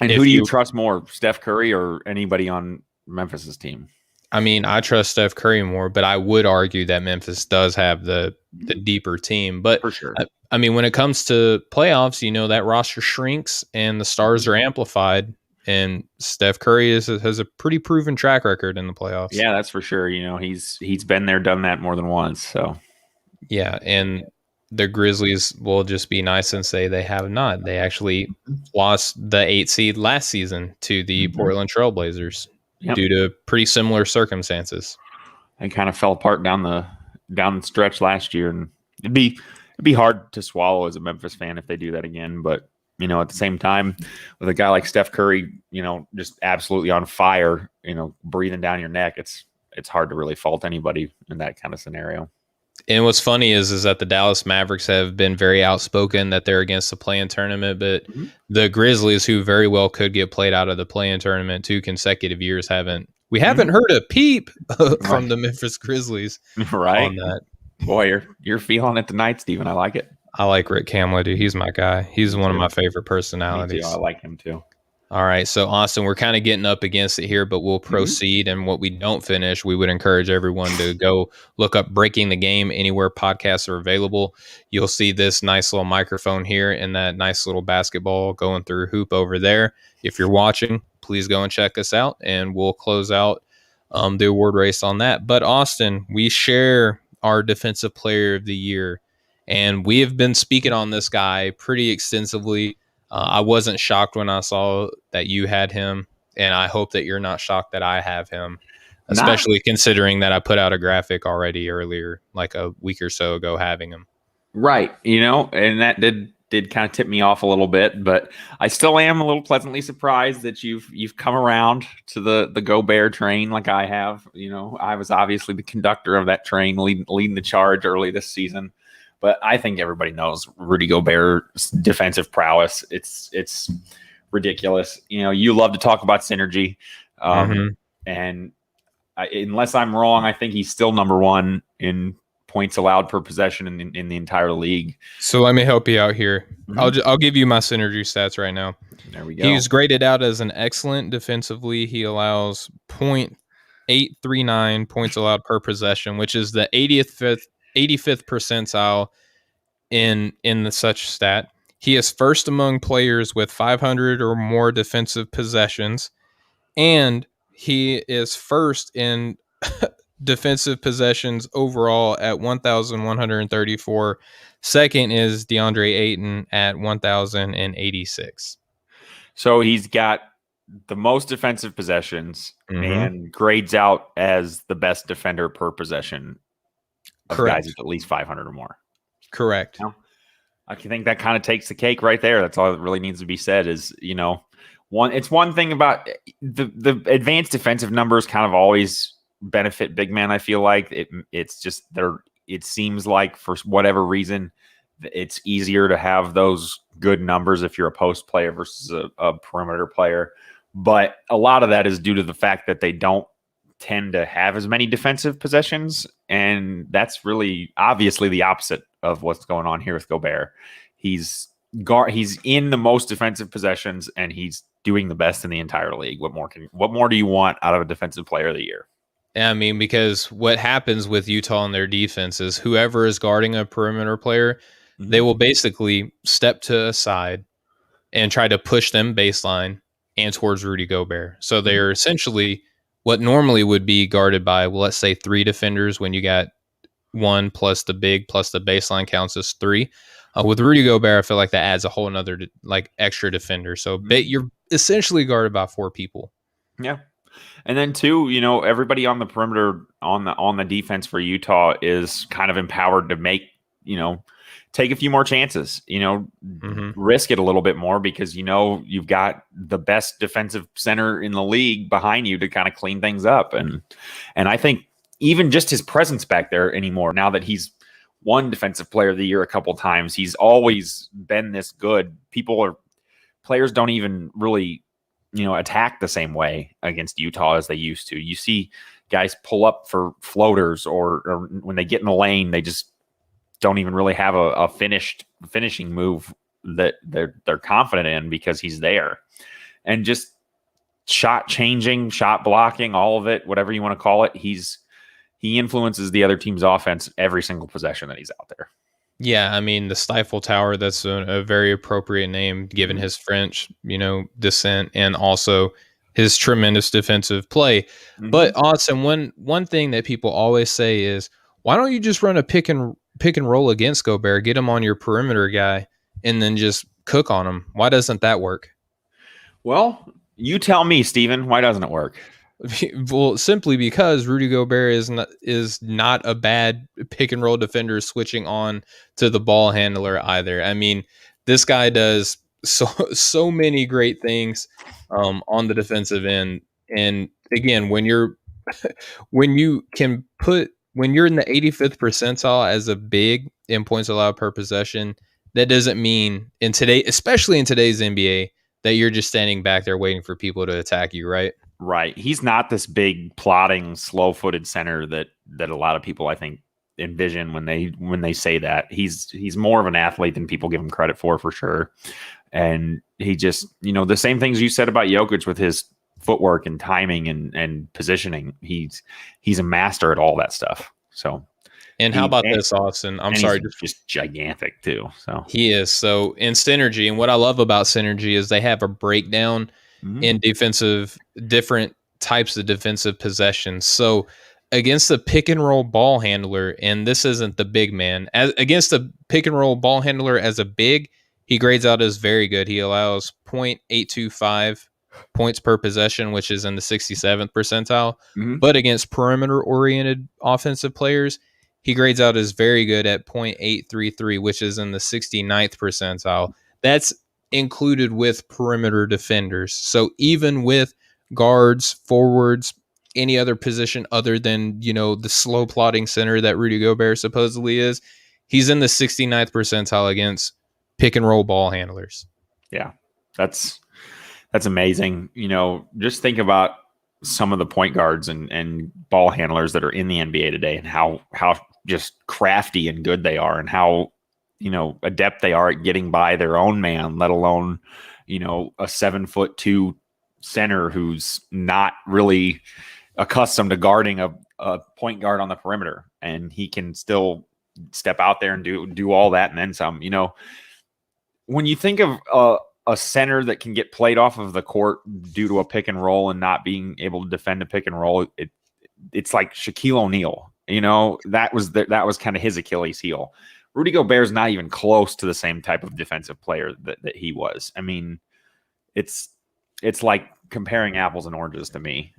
and who do you trust more, Steph Curry or anybody on Memphis's team? I mean, I trust Steph Curry more, but I would argue that Memphis does have the deeper team. But for sure, I mean, when it comes to playoffs, that roster shrinks and the stars are amplified. And Steph Curry has a pretty proven track record in the playoffs. Yeah, that's for sure. He's been there, done that more than once. So, yeah, and the Grizzlies will just be nice and say they have not. They actually lost the 8th seed last season to the Portland Trailblazers due to pretty similar circumstances. They kind of fell apart down the stretch last year, and it'd be hard to swallow as a Memphis fan if they do that again, but. At the same time, with a guy like Steph Curry, just absolutely on fire, breathing down your neck, it's hard to really fault anybody in that kind of scenario. And what's funny is that the Dallas Mavericks have been very outspoken that they're against the play-in tournament, but the Grizzlies, who very well could get played out of the play-in tournament 2 consecutive years, haven't heard a peep from the Memphis Grizzlies. Right. On that. Boy, you're feeling it tonight, Steven. I like it. I like Rick Kamler, dude. He's my guy. He's one of my favorite personalities. Me too. I like him too. All right. So, Austin, we're kind of getting up against it here, but we'll proceed. And what we don't finish, we would encourage everyone to go look up Breaking the Game anywhere podcasts are available. You'll see this nice little microphone here and that nice little basketball going through hoop over there. If you're watching, please go and check us out, and we'll close out the award race on that. But, Austin, we share our Defensive Player of the Year. And we have been speaking on this guy pretty extensively. I wasn't shocked when I saw that you had him, and I hope that you're not shocked that I have him, especially considering that I put out a graphic already earlier, like a week or so ago, having him. Right, and that did kind of tip me off a little bit, but I still am a little pleasantly surprised that you've come around to the Gobert train like I have. I was obviously the conductor of that train, leading the charge early this season. But I think everybody knows Rudy Gobert's defensive prowess. It's ridiculous. You love to talk about synergy. And unless I'm wrong, I think he's still number 1 in points allowed per possession in the entire league. So let me help you out here. I'll give you my synergy stats right now. There we go. He's graded out as an excellent defensively. He allows 0.839 points allowed per possession, which is the 85th percentile in the such stat. He is first among players with 500 or more defensive possessions, and he is first in defensive possessions overall at 1,134. Second is DeAndre Ayton at 1,086. So he's got the most defensive possessions and grades out as the best defender per possession. Guys at least 500 or more. Correct. I think that kind of takes the cake right there. That's all that really needs to be said is, it's one thing about the advanced defensive numbers kind of always benefit big men. I feel like it's just it seems like for whatever reason, It's easier to have those good numbers if you're a post player versus a perimeter player. But a lot of that is due to the fact that they don't tend to have as many defensive possessions. And that's really obviously the opposite of what's going on here with Gobert. He's in the most defensive possessions, and he's doing the best in the entire league. What more do you want out of a defensive player of the year? Yeah, I mean, because what happens with Utah and their defense is whoever is guarding a perimeter player, they will basically step to a side and try to push them baseline and towards Rudy Gobert. So they're essentially what normally would be guarded by, well, let's say 3 defenders when you got 1 plus the big plus the baseline counts as 3. With Rudy Gobert, I feel like that adds a whole another like extra defender. So you're essentially guarded by 4 people. Yeah. And then too, everybody on the perimeter on the defense for Utah is kind of empowered to make, take a few more chances, risk it a little bit more because, you've got the best defensive center in the league behind you to kind of clean things up. And I think even just his presence back there anymore, now that he's won defensive player of the year a couple times, he's always been this good. Players don't even really, attack the same way against Utah as they used to. You see guys pull up for floaters or when they get in the lane, they just don't even really have a finishing move that they're confident in because he's there. And just shot changing, shot blocking, all of it, whatever you want to call it, he influences the other team's offense every single possession that he's out there. Yeah, I mean, the Stifle Tower, that's a very appropriate name given his French, descent and also his tremendous defensive play. But Austin, one thing that people always say is, why don't you just run a pick and roll against Gobert, get him on your perimeter guy, and then just cook on him? Why doesn't that work? Well, you tell me, Steven, why doesn't it work? Well, simply because Rudy Gobert is not a bad pick and roll defender switching on to the ball handler either. I mean, this guy does so many great things on the defensive end. And again, when you're in the 85th percentile as a big in points allowed per possession, that doesn't mean especially in today's NBA, that you're just standing back there waiting for people to attack you, right? Right. He's not this big, plodding, slow-footed center that a lot of people, I think, envision when they say that. He's more of an athlete than people give him credit for sure. And he just, the same things you said about Jokic with his footwork and timing and positioning. He's a master at all that stuff. So. And how about this, Austin? I'm sorry. Just gigantic, too. So he is. So in Synergy, and what I love about Synergy is they have a breakdown in different types of defensive possessions. So against the pick and roll ball handler, and this isn't the big man, against the pick and roll ball handler as a big, he grades out as very good. He allows 0.825 points per possession, which is in the 67th percentile. But against perimeter-oriented offensive players, he grades out as very good at 0.833, which is in the 69th percentile. That's included with perimeter defenders. So even with guards, forwards, any other position other than, the slow plotting center that Rudy Gobert supposedly is, he's in the 69th percentile against pick and roll ball handlers. Yeah, that's amazing. Just think about some of the point guards and ball handlers that are in the NBA today and how just crafty and good they are and how, adept they are at getting by their own man, let alone, a 7'2" center who's not really accustomed to guarding a point guard on the perimeter, and he can still step out there and do all that and then some. When you think of a center that can get played off of the court due to a pick and roll and not being able to defend a pick and roll, it's like Shaquille O'Neal. That was kind of his Achilles heel. Rudy Gobert is not even close to the same type of defensive player that he was. I mean, it's like comparing apples and oranges to me.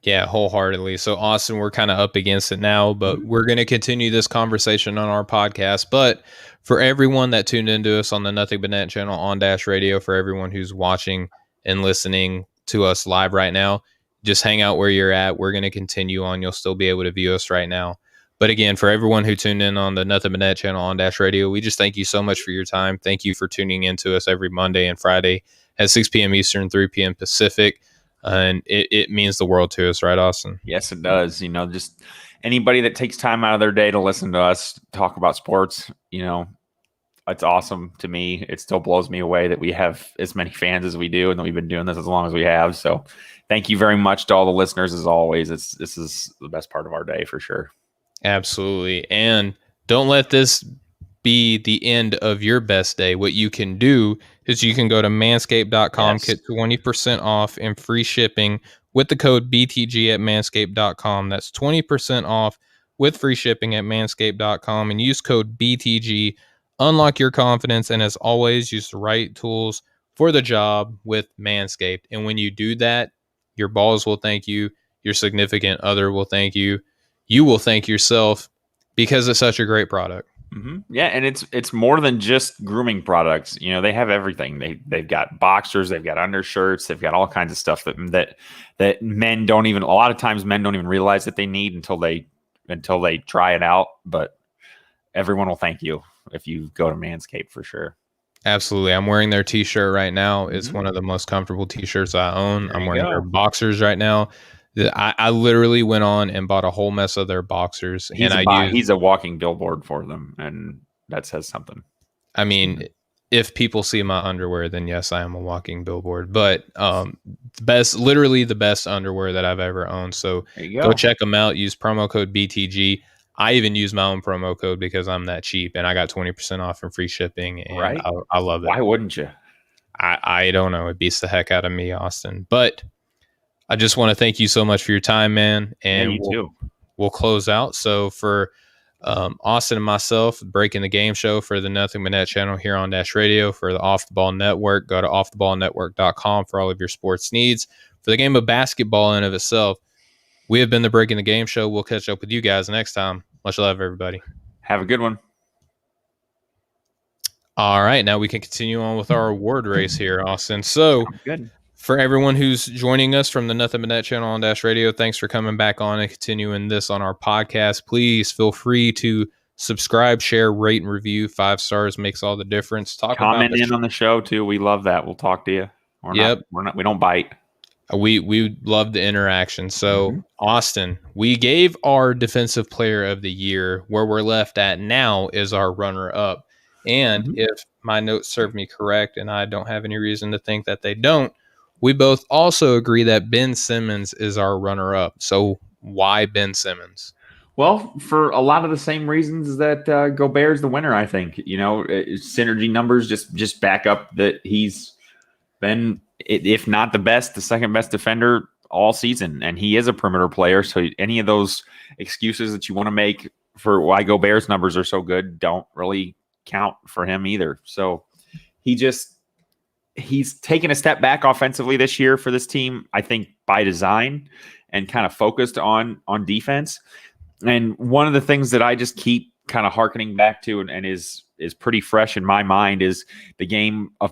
Yeah, wholeheartedly. So, Austin, we're kind of up against it now, but we're going to continue this conversation on our podcast. But for everyone that tuned into us on the Nothing But Net channel on Dash Radio, for everyone who's watching and listening to us live right now, just hang out where you're at. We're going to continue on. You'll still be able to view us right now. But again, for everyone who tuned in on the Nothing But Net channel on Dash Radio, we just thank you so much for your time. Thank you for tuning in to us every Monday and Friday at 6 p.m. Eastern, 3 p.m. Pacific. And it means the world to us, right, Austin? Yes, it does. Just anybody that takes time out of their day to listen to us talk about sports, it's awesome to me. It still blows me away that we have as many fans as we do and that we've been doing this as long as we have. So thank you very much to all the listeners as always. This is the best part of our day for sure. Absolutely. And don't let this be the end of your best day. What you can do is you can go to manscaped.com, Yes. get 20% off and free shipping with the code BTG at manscaped.com. That's 20% off with free shipping at manscaped.com, and use code BTG. Unlock your confidence, and as always, use the right tools for the job with Manscaped. And when you do that, your balls will thank you, your significant other will thank you, you will thank yourself, because it's such a great product. Mm-hmm. Yeah, and it's more than just grooming products. They have everything. They've got boxers, they've got undershirts, they've got all kinds of stuff that men don't even. A lot of times, men don't even realize that they need until they try it out. But everyone will thank you if you go to Manscaped for sure. Absolutely. I'm wearing their t-shirt right now. It's one of the most comfortable t-shirts I own. I'm wearing their boxers right now. I literally went on and bought a whole mess of their boxers. He's a walking billboard for them, and that says something. I mean, if people see my underwear, then yes, I am a walking billboard. But literally the best underwear that I've ever owned. So go check them out. Use promo code BTG. I even use my own promo code because I'm that cheap, and I got 20% off and free shipping, and right? I love it. Why wouldn't you? I don't know. It beats the heck out of me, Austin. But I just want to thank you so much for your time, man. And you too. We'll close out. So for Austin and myself, Breaking the Game show for the Nothing But Net channel here on Dash Radio, for the Off the Ball Network, go to offtheballnetwork.com for all of your sports needs. For the game of basketball in of itself, we have been the Breaking the Game show. We'll catch up with you guys next time. Much love, everybody. Have a good one. All right, now we can continue on with our award race here, Austin. So good. For everyone who's joining us from the Nothing But Net channel on Dash Radio, thanks for coming back on and continuing this on our podcast. Please feel free to subscribe, share, rate, and review. 5 stars makes all the difference. Comment in on the show too. We love that. We'll talk to you. We don't bite. We love the interaction. So, Austin, we gave our Defensive Player of the Year. Where we're left at now is our runner-up. And if my notes serve me correct, and I don't have any reason to think that they don't, we both also agree that Ben Simmons is our runner-up. So why Ben Simmons? Well, for a lot of the same reasons that Gobert's the winner, I think. Synergy numbers just back up that he's been, if not the best, the second best defender all season. And he is a perimeter player. So any of those excuses that you want to make for why Gobert's numbers are so good don't really count for him either. So he's taken a step back offensively this year for this team, I think by design, and kind of focused on defense. And one of the things that I just keep kind of hearkening back to and is pretty fresh in my mind is the game a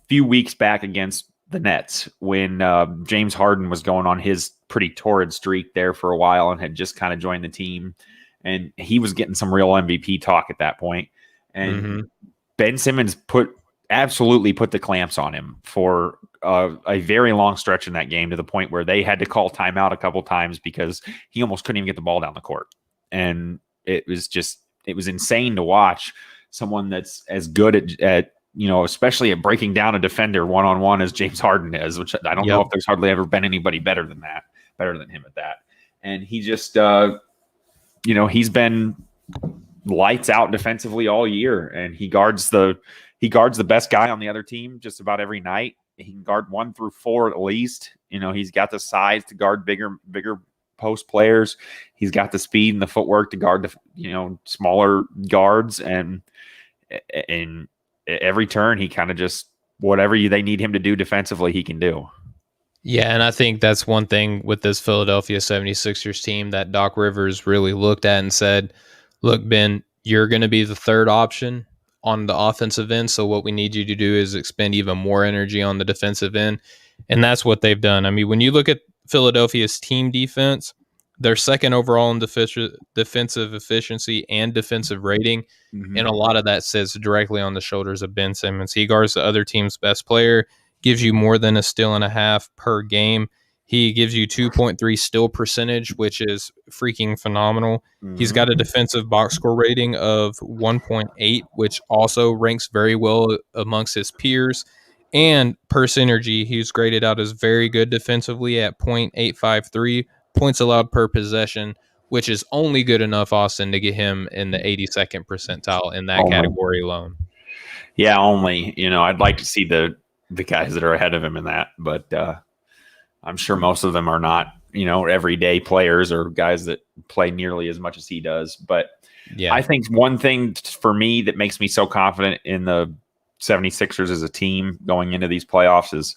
few weeks back against the Nets when James Harden was going on his pretty torrid streak there for a while and had just kind of joined the team. And he was getting some real MVP talk at that point. And Ben Simmons absolutely put the clamps on him for a very long stretch in that game, to the point where they had to call timeout a couple times because he almost couldn't even get the ball down the court. And it was insane to watch someone that's as good at especially at breaking down a defender one-on-one as James Harden is, which I don't know if there's hardly ever been anybody better than him at that. And he just, he's been lights out defensively all year, and he guards the best guy on the other team just about every night. He can guard 1 through 4 at least. He's got the size to guard bigger post players. He's got the speed and the footwork to guard the smaller guards, and every turn he kind of just whatever they need him to do defensively, he can do. Yeah, and I think that's one thing with this Philadelphia 76ers team that Doc Rivers really looked at and said, look, Ben, you're going to be the third option on the offensive end, so what we need you to do is expend even more energy on the defensive end, and that's what they've done. I mean, when you look at Philadelphia's team defense, They're second overall in defensive efficiency and defensive rating. And a lot of that sits directly on the shoulders of Ben Simmons. He guards the other team's best player, gives you more than a steal and a half per game. He gives you 2.3 steal percentage, which is freaking phenomenal. He's got a defensive box score rating of 1.8, which also ranks very well amongst his peers. And per synergy, he's graded out as very good defensively at .853 points allowed per possession, which is only good enough, Austin, to get him in the 82nd percentile in that category alone. Yeah, only. I'd like to see the guys that are ahead of him in that, but I'm sure most of them are not, everyday players or guys that play nearly as much as he does. But yeah, I think one thing for me that makes me so confident in the 76ers as a team going into these playoffs is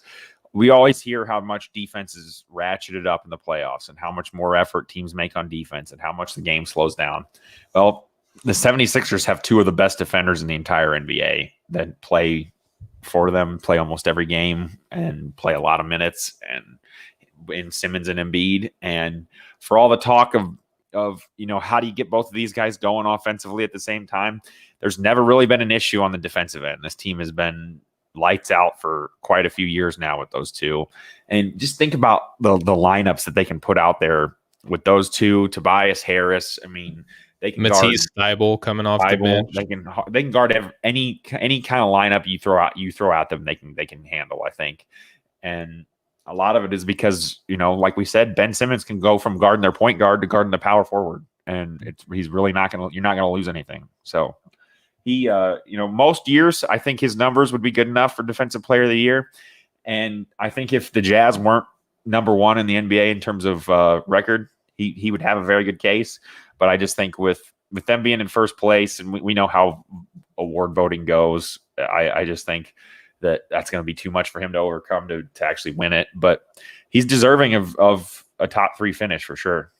we always hear how much defense is ratcheted up in the playoffs and how much more effort teams make on defense and how much the game slows down. Well, the 76ers have two of the best defenders in the entire NBA that play for them, play almost every game and play a lot of minutes, and in Simmons and Embiid. And for all the talk of how do you get both of these guys going offensively at the same time, there's never really been an issue on the defensive end. This team has been lights out for quite a few years now with those two. And just think about the lineups that they can put out there with those two. Tobias Harris, I mean, they can Matisse Thybulle coming off the bench. They can guard any kind of lineup you throw at them. They can handle, I think. And a lot of it is because, like we said, Ben Simmons can go from guarding their point guard to guarding the power forward, and he's really you're not going to lose anything. So he, most years, I think his numbers would be good enough for Defensive Player of the Year. And I think if the Jazz weren't number one in the NBA in terms of record, he would have a very good case. But I just think with them being in first place, and we know how award voting goes, I just think that's going to be too much for him to overcome to actually win it. But he's deserving of a top 3 finish for sure.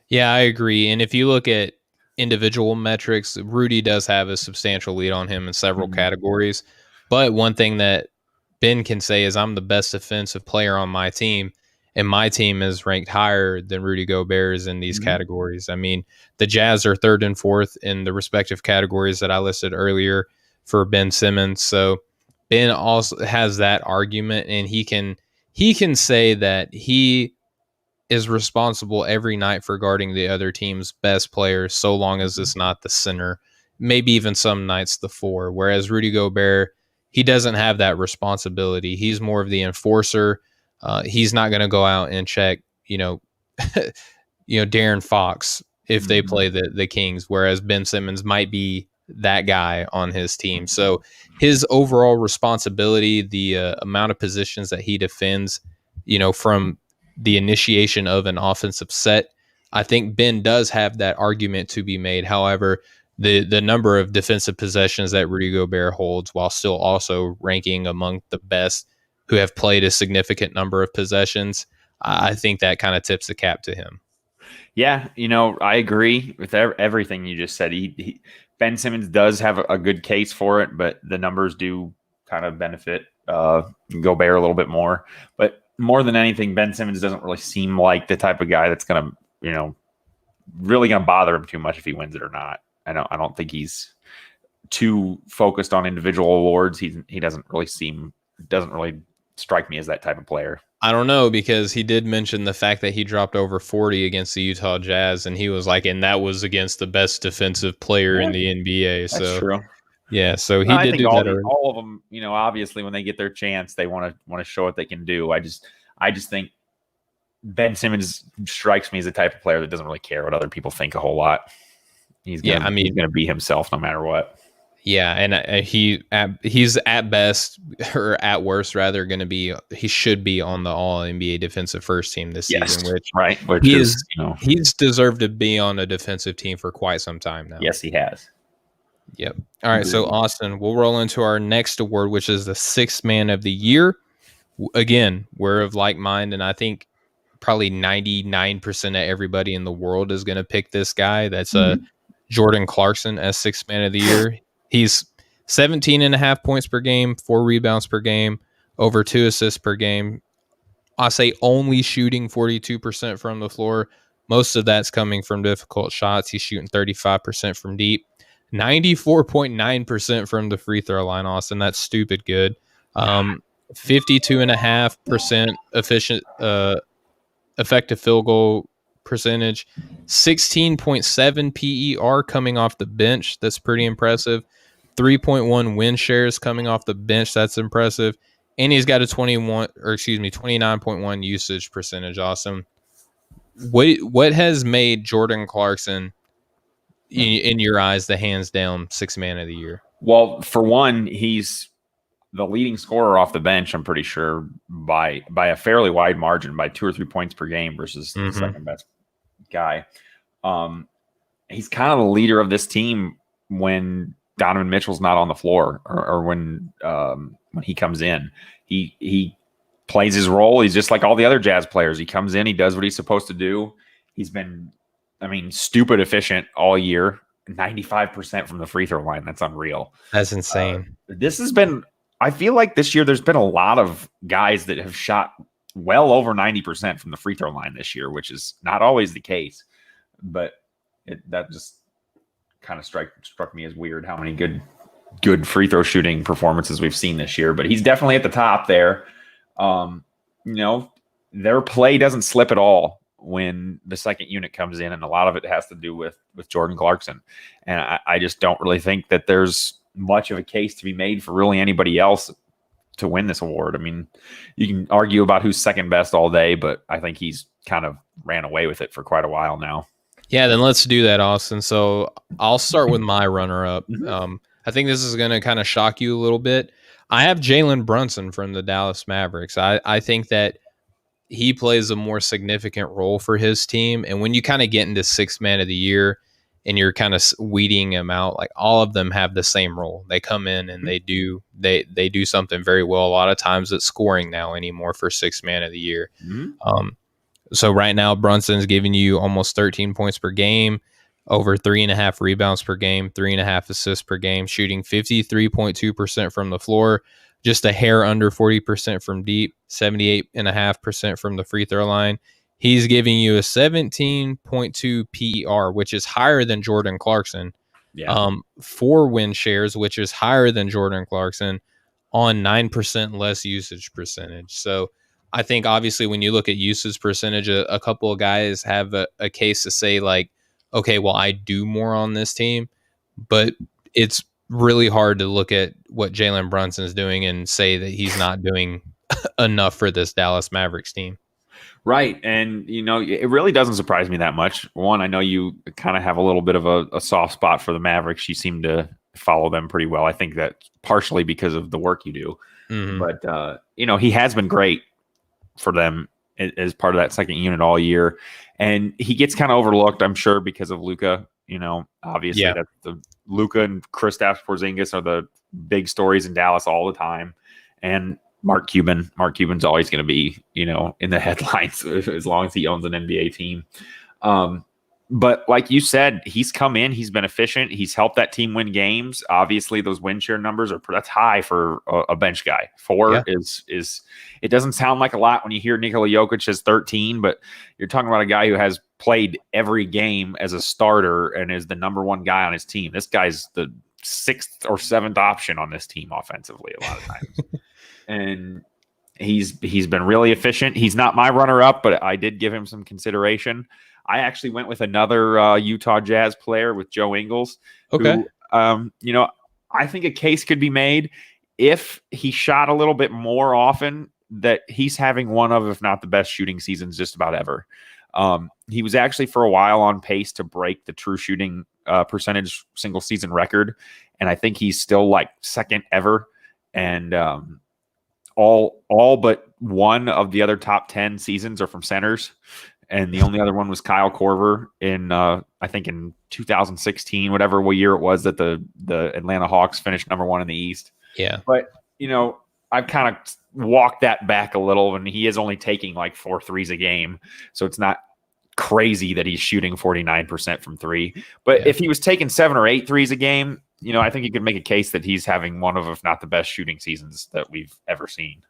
Yeah, I agree. And if you look at individual metrics, Rudy does have a substantial lead on him in several categories. But one thing that Ben can say is, I'm the best defensive player on my team, and my team is ranked higher than Rudy Gobert's in these categories. I mean, the Jazz are 3rd and 4th in the respective categories that I listed earlier for Ben Simmons. So Ben also has that argument, and he can say that he is responsible every night for guarding the other team's best players, so long as it's not the center, maybe even some nights the 4. Whereas Rudy Gobert, he doesn't have that responsibility. He's more of the enforcer. He's not going to go out and check, Darren Fox if they play the Kings, whereas Ben Simmons might be that guy on his team. So his overall responsibility, the amount of positions that he defends, from the initiation of an offensive set, I think Ben does have that argument to be made. However, the number of defensive possessions that Rudy Gobert holds, while still also ranking among the best who have played a significant number of possessions, I think that kind of tips the cap to him. Yeah, I agree with everything you just said. Ben Simmons does have a good case for it, but the numbers do kind of benefit Gobert a little bit more. But more than anything, Ben Simmons doesn't really seem like the type of guy that's going to, really going to bother him too much if he wins it or not. I don't think he's too focused on individual awards. He doesn't really strike me as that type of player. I don't know, because he did mention the fact that he dropped over 40 against the Utah Jazz, and he was like, and that was against the best defensive player in the NBA. That's true. Yeah, so he did do that. All of them, obviously when they get their chance, they want to show what they can do. I just think Ben Simmons strikes me as the type of player that doesn't really care what other people think a whole lot. He's going to be himself no matter what. Yeah, and he's at best, or at worst rather, he should be on the All NBA defensive first team this season, which he's deserved to be on a defensive team for quite some time now. Yes, he has. Yep. All right, so Austin, we'll roll into our next award, which is the 6th Man of the Year. Again, we're of like mind, and I think probably 99% of everybody in the world is going to pick this guy. That's Jordan Clarkson as 6th Man of the Year. He's 17.5 points per game, 4 rebounds per game, over 2 assists per game. I say only shooting 42% from the floor, Most of that's coming from difficult shots. He's shooting 35% from deep, 94.9% from the free throw line, Austin. That's stupid good. 52.5% effective field goal percentage, 16.7 PER coming off the bench. That's pretty impressive. 3.1 win shares coming off the bench. That's impressive. And he's got a 29.1 usage percentage. Awesome. What has made Jordan Clarkson, in your eyes, the hands down sixth man of the year? Well, for one, he's the leading scorer off the bench, I'm pretty sure, by a fairly wide margin, by 2 or 3 points per game versus the second best guy. He's kind of the leader of this team when Donovan Mitchell's not on the floor, or when he comes in. He plays his role. He's just like all the other Jazz players. He comes in, he does what he's supposed to do. He's been, stupid efficient all year. 95% from the free throw line. That's unreal. That's insane. This has been, I feel like this year there's been a lot of guys that have shot well over 90% from the free throw line this year, which is not always the case. But that just kind of struck me as weird how many good free throw shooting performances we've seen this year. But he's definitely at the top there. Their play doesn't slip at all when the second unit comes in, and a lot of it has to do with Jordan Clarkson. And I just don't really think that there's much of a case to be made for really anybody else to win this award. You can argue about who's second best all day, but I think he's kind of ran away with it for quite a while now. Yeah, then let's do that, Austin. So I'll start with my runner-up. I think this is going to kind of shock you a little bit. I have Jalen Brunson from the Dallas Mavericks. I think that he plays a more significant role for his team. And when you kind of get into sixth man of the year and you're kind of weeding them out, like all of them have the same role. They come in and they do something very well. A lot of times it's scoring now anymore for sixth man of the year. So right now Brunson's giving you almost 13 points per game, over 3.5 rebounds per game, 3.5 assists per game, shooting 53.2% from the floor, just a hair under 40% from deep, 78.5% from the free throw line. He's giving you a 17.2 PER, which is higher than Jordan Clarkson. 4 win shares, which is higher than Jordan Clarkson, on 9% less usage percentage. So I think obviously when you look at usage percentage, a couple of guys have a case to say like, okay, well, I do more on this team, but it's really hard to look at what Jalen Brunson is doing and say that he's not doing enough for this Dallas Mavericks team. Right. And, it really doesn't surprise me that much. One, I know you kind of have a little bit of a soft spot for the Mavericks. You seem to follow them pretty well. I think that partially because of the work you do. But, he has been great for them as part of that second unit all year. And he gets kind of overlooked, I'm sure, because of Luka. Obviously, that's the Luka and Kristaps Porzingis are the big stories in Dallas all the time. And Mark Cuban's always going to be, in the headlines as long as he owns an NBA team. But like you said, he's come in, he's been efficient. He's helped that team win games. Obviously, those win share numbers that's high for a bench guy. 4 is it doesn't sound like a lot when you hear Nikola Jokic has 13, but you're talking about a guy who has played every game as a starter and is the number one guy on his team. This guy's the 6th or 7th option on this team offensively a lot of times. And he's been really efficient. He's not my runner-up, but I did give him some consideration. I actually went with another Utah Jazz player, with Joe Ingles. Okay. Who, I think a case could be made if he shot a little bit more often that he's having one of, if not the best shooting seasons just about ever. He was actually for a while on pace to break the true shooting percentage single season record. And I think he's still like second ever. And all but one of the other top 10 seasons are from centers. And the only other one was Kyle Korver in, I think in 2016, whatever year it was that the Atlanta Hawks finished number 1 in the East. Yeah. But, I've kind of walked that back a little, and he is only taking like 4 threes a game. So it's not crazy that he's shooting 49% from 3. But if he was taking 7 or 8 threes a game, I think you could make a case that he's having one of, if not the best shooting seasons that we've ever seen.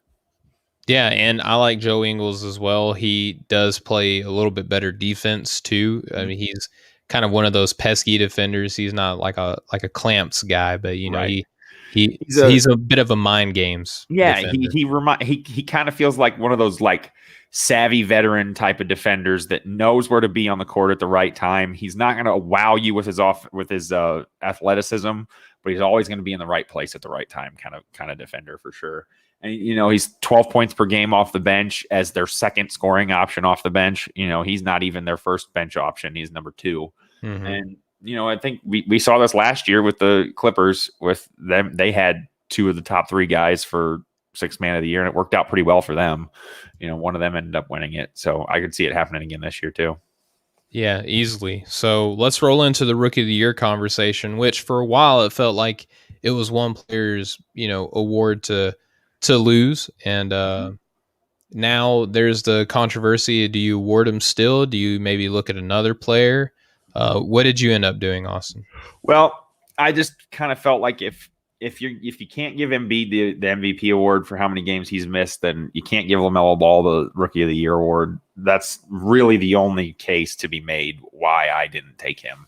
Yeah, and I like Joe Ingles as well. He does play a little bit better defense too. I mean, he's kind of one of those pesky defenders. He's not like a clamps guy, but Right. He's a he's a bit of a mind games Yeah, defender. he kind of feels like one of those like savvy veteran type of defenders that knows where to be on the court at the right time. He's not going to wow you with his athleticism, but he's always going to be in the right place at the right time. Kind of defender for sure. And he's 12 points per game off the bench as their second scoring option off the bench. He's not even their first bench option. He's number 2. Mm-hmm. And I think we saw this last year with the Clippers. With them, they had 2 of the top 3 guys for 6th man of the year, and it worked out pretty well for them. One of them ended up winning it, so I could see it happening again this year too. Yeah, easily. So let's roll into the Rookie of the Year conversation, which for a while it felt like it was one player's award to lose, and now there's the controversy. Do you award him still? Do you maybe look at another player? What did you end up doing, Austin? Well, I just kind of felt like if you can't give Embiid the MVP award for how many games he's missed, then you can't give LaMelo Ball the Rookie of the Year award. That's really the only case to be made why I didn't take him.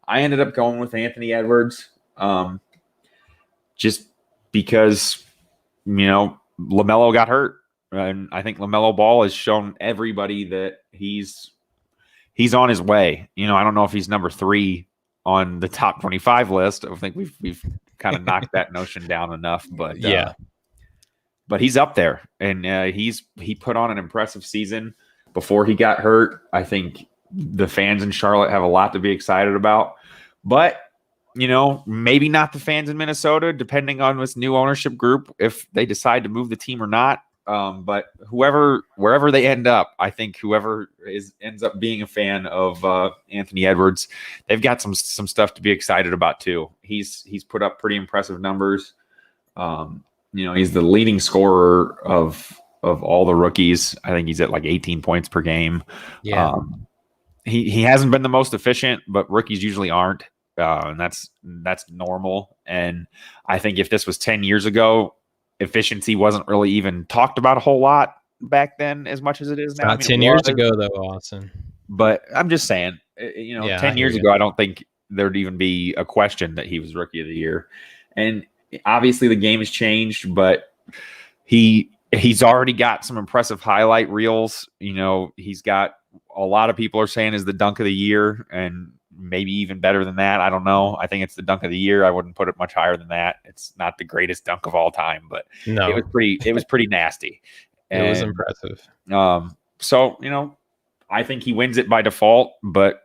I ended up going with Anthony Edwards, just because LaMelo got hurt, and I think LaMelo Ball has shown everybody that he's on his way. I don't know if he's number 3 on the top 25 list. I think we've kind of knocked that notion down enough, but yeah, but he's up there, and he put on an impressive season before he got hurt. I think the fans in Charlotte have a lot to be excited about, but maybe not the fans in Minnesota, depending on this new ownership group, if they decide to move the team or not. But wherever they end up, I think whoever ends up being a fan of Anthony Edwards, they've got some stuff to be excited about too. He's put up pretty impressive numbers. He's the leading scorer of all the rookies. I think he's at like 18 points per game. Yeah. He hasn't been the most efficient, but rookies usually aren't. And that's normal. And I think if this was 10 years ago, efficiency wasn't really even talked about a whole lot back then as much as it is now. Not 10 years ago, though, Austin. But I'm just saying, 10 years ago, I don't think there'd even be a question that he was Rookie of the Year. And obviously the game has changed, but he's already got some impressive highlight reels. He's got a lot of people are saying is the dunk of the year, and maybe even better than that. I don't know. I think it's the dunk of the year. I wouldn't put it much higher than that. It's not the greatest dunk of all time, but no, it was pretty nasty. It was impressive. So, I think he wins it by default, but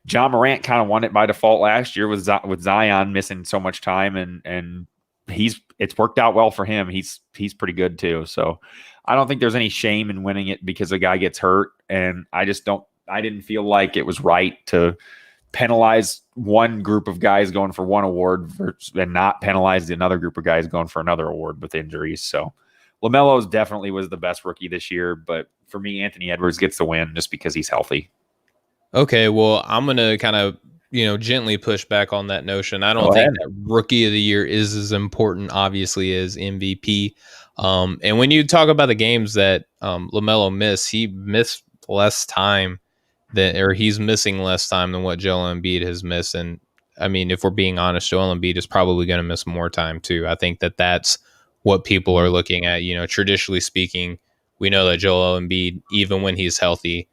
John Morant kind of won it by default last year with Zion missing so much time, and it's worked out well for him. He's pretty good too. So I don't think there's any shame in winning it because a guy gets hurt, and I didn't feel like it was right to penalize one group of guys going for one award and not penalize another group of guys going for another award with injuries. So LaMelo's definitely was the best rookie this year, but for me, Anthony Edwards gets the win just because he's healthy. Okay, well, I'm going to kind of, gently push back on that notion. I don't think that Rookie of the Year is as important, obviously, as MVP. And when you talk about the games that LaMelo missed, he missed less time he's missing less time than what Joel Embiid has missed. And I mean, if we're being honest, Joel Embiid is probably going to miss more time too. I think that that's what people are looking at. Traditionally speaking, we know that Joel Embiid, even when he's healthy,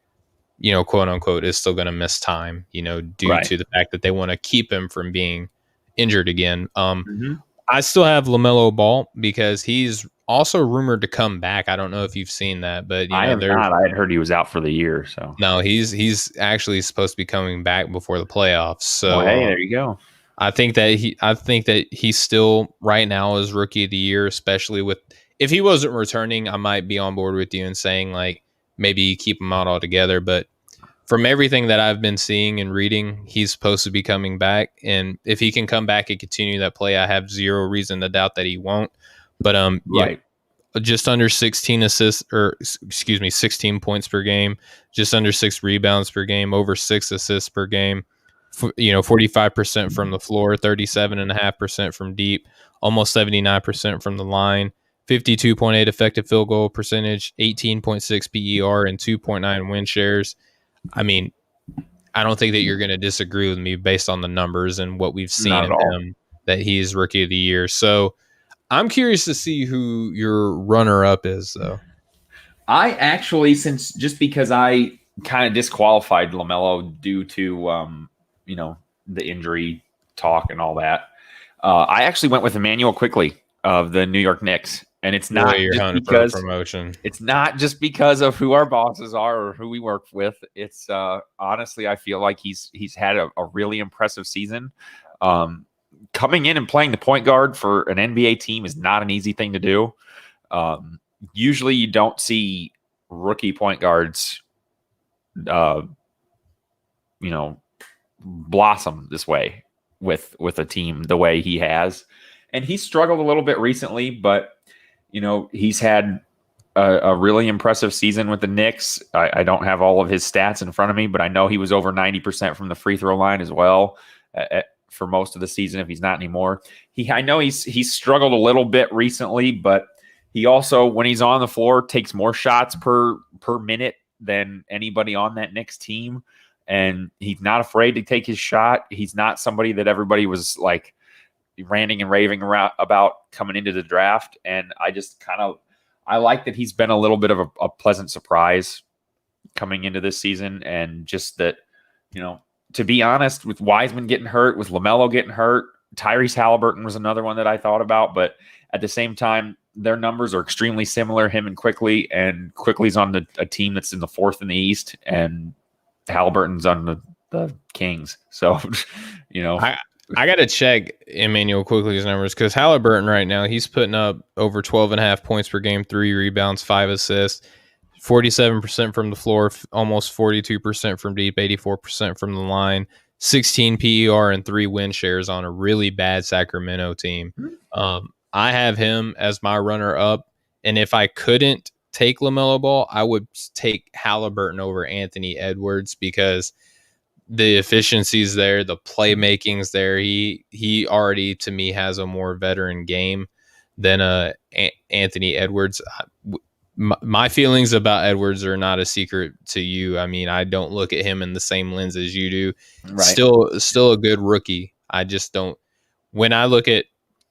quote unquote, is still going to miss time, due to the fact that they want to keep him from being injured again. I still have LaMelo Ball because he's also rumored to come back. I don't know if you've seen that, but I have not. I had heard he was out for the year. So no, he's actually supposed to be coming back before the playoffs. So hey, there you go. I think that he still right now is Rookie of the Year, especially if he wasn't returning, I might be on board with you and saying like maybe keep him out altogether. But from everything that I've been seeing and reading, he's supposed to be coming back. And if he can come back and continue that play, I have zero reason to doubt that he won't. But just under 16 assists, 16 points per game, just under 6 rebounds per game, over 6 assists per game. 45% from the floor, 37.5% from deep, almost 79% from the line, 52.8 effective field goal percentage, 18.6 PER, and 2.9 win shares. I mean, I don't think that you're going to disagree with me based on the numbers and what we've seen of him, that he's rookie of the year. So I'm curious to see who your runner-up is, though. I actually, because I kind of disqualified LaMelo due to, the injury talk and all that, I actually went with Emmanuel Quickley of the New York Knicks. And it's not just because promotion. It's not just because of who our bosses are or who we work with. It's honestly, I feel like he's had a really impressive season. Coming in and playing the point guard for an NBA team is not an easy thing to do. Usually, you don't see rookie point guards, blossom this way with a team the way he has. And he struggled a little bit recently, but he's had a really impressive season with the Knicks. I don't have all of his stats in front of me, but I know he was over 90% from the free throw line as well for most of the season, if he's not anymore. I know he's struggled a little bit recently, but he also, when he's on the floor, takes more shots per minute than anybody on that Knicks team. And he's not afraid to take his shot. He's not somebody that everybody was like ranting and raving about coming into the draft. And I just I like that he's been a little bit of a pleasant surprise coming into this season. And just that, to be honest, with Wiseman getting hurt, with LaMelo getting hurt, Tyrese Halliburton was another one that I thought about. But at the same time, their numbers are extremely similar, him and Quickly's on a team that's in the 4th in the East, and Halliburton's on the Kings. So, I got to check Emmanuel Quickley's numbers, because Halliburton right now, he's putting up over 12.5 points per game, 3 rebounds, 5 assists, 47% from the floor, almost 42% from deep, 84% from the line, 16 PER, and 3 win shares on a really bad Sacramento team. I have him as my runner-up, and if I couldn't take LaMelo Ball, I would take Halliburton over Anthony Edwards, because the efficiency's there, the playmaking's there. He already, to me, has a more veteran game than Anthony Edwards. My feelings about Edwards are not a secret to you. I mean, I don't look at him in the same lens as you do. Right. Still a good rookie. I just don't. When I look at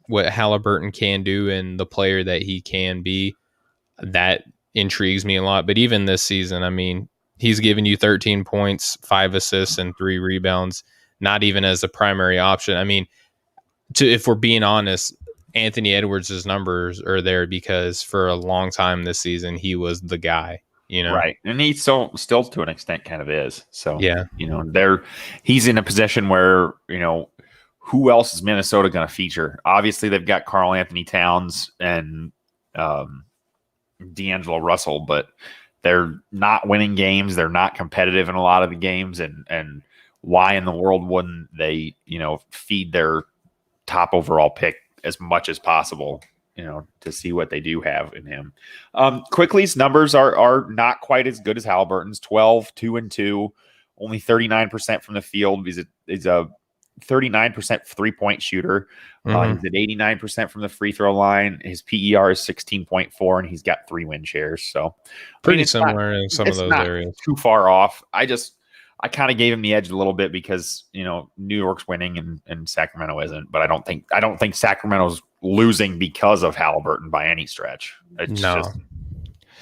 what Halliburton can do and the player that he can be, that intrigues me a lot. But even this season, I mean, he's given you 13 points, 5 assists, and 3 rebounds, not even as a primary option. I mean, if we're being honest, Anthony Edwards' numbers are there because for a long time this season, he was the guy, Right. And he still to an extent kind of is. So, yeah, he's in a position where, who else is Minnesota going to feature? Obviously, they've got Karl Anthony Towns and D'Angelo Russell, but they're not winning games. They're not competitive in a lot of the games. And why in the world wouldn't they, feed their top overall pick as much as possible, to see what they do have in him? Quickly's numbers are not quite as good as Halliburton's. 12, 2-2, only 39% from the field. He's a 39% 3-point shooter. He's at 89% from the free throw line. His PER is 16.4, and he's got 3 win shares. So pretty similar in some of those areas. Too far off. I kind of gave him the edge a little bit because New York's winning and Sacramento isn't. But I don't think Sacramento's losing because of Halliburton by any stretch. It's just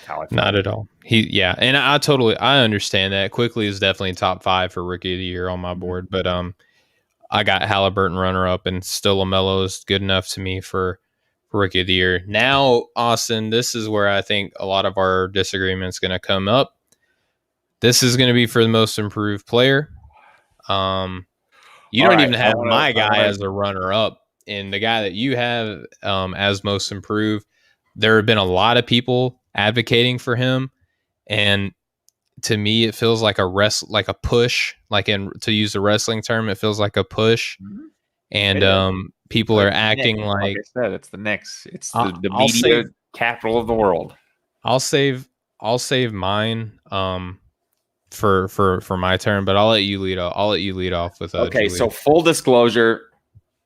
how I feel. Not at all. And I understand that. Quickly is definitely top 5 for rookie of the year on my board, but I got Halliburton runner up, and still LaMelo is good enough to me for rookie of the year. Now, Austin, this is where I think a lot of our disagreement's going to come up. This is going to be for the most improved player. You don't even have my guy as a runner up, and the guy that you have as most improved. There have been a lot of people advocating for him, and to me, it feels like a push, to use the wrestling term, it feels like a push. And people are acting like I said, it's the Knicks. It's the media capital of the world. I'll save mine for my turn, but I'll let you lead off. With okay. So full disclosure,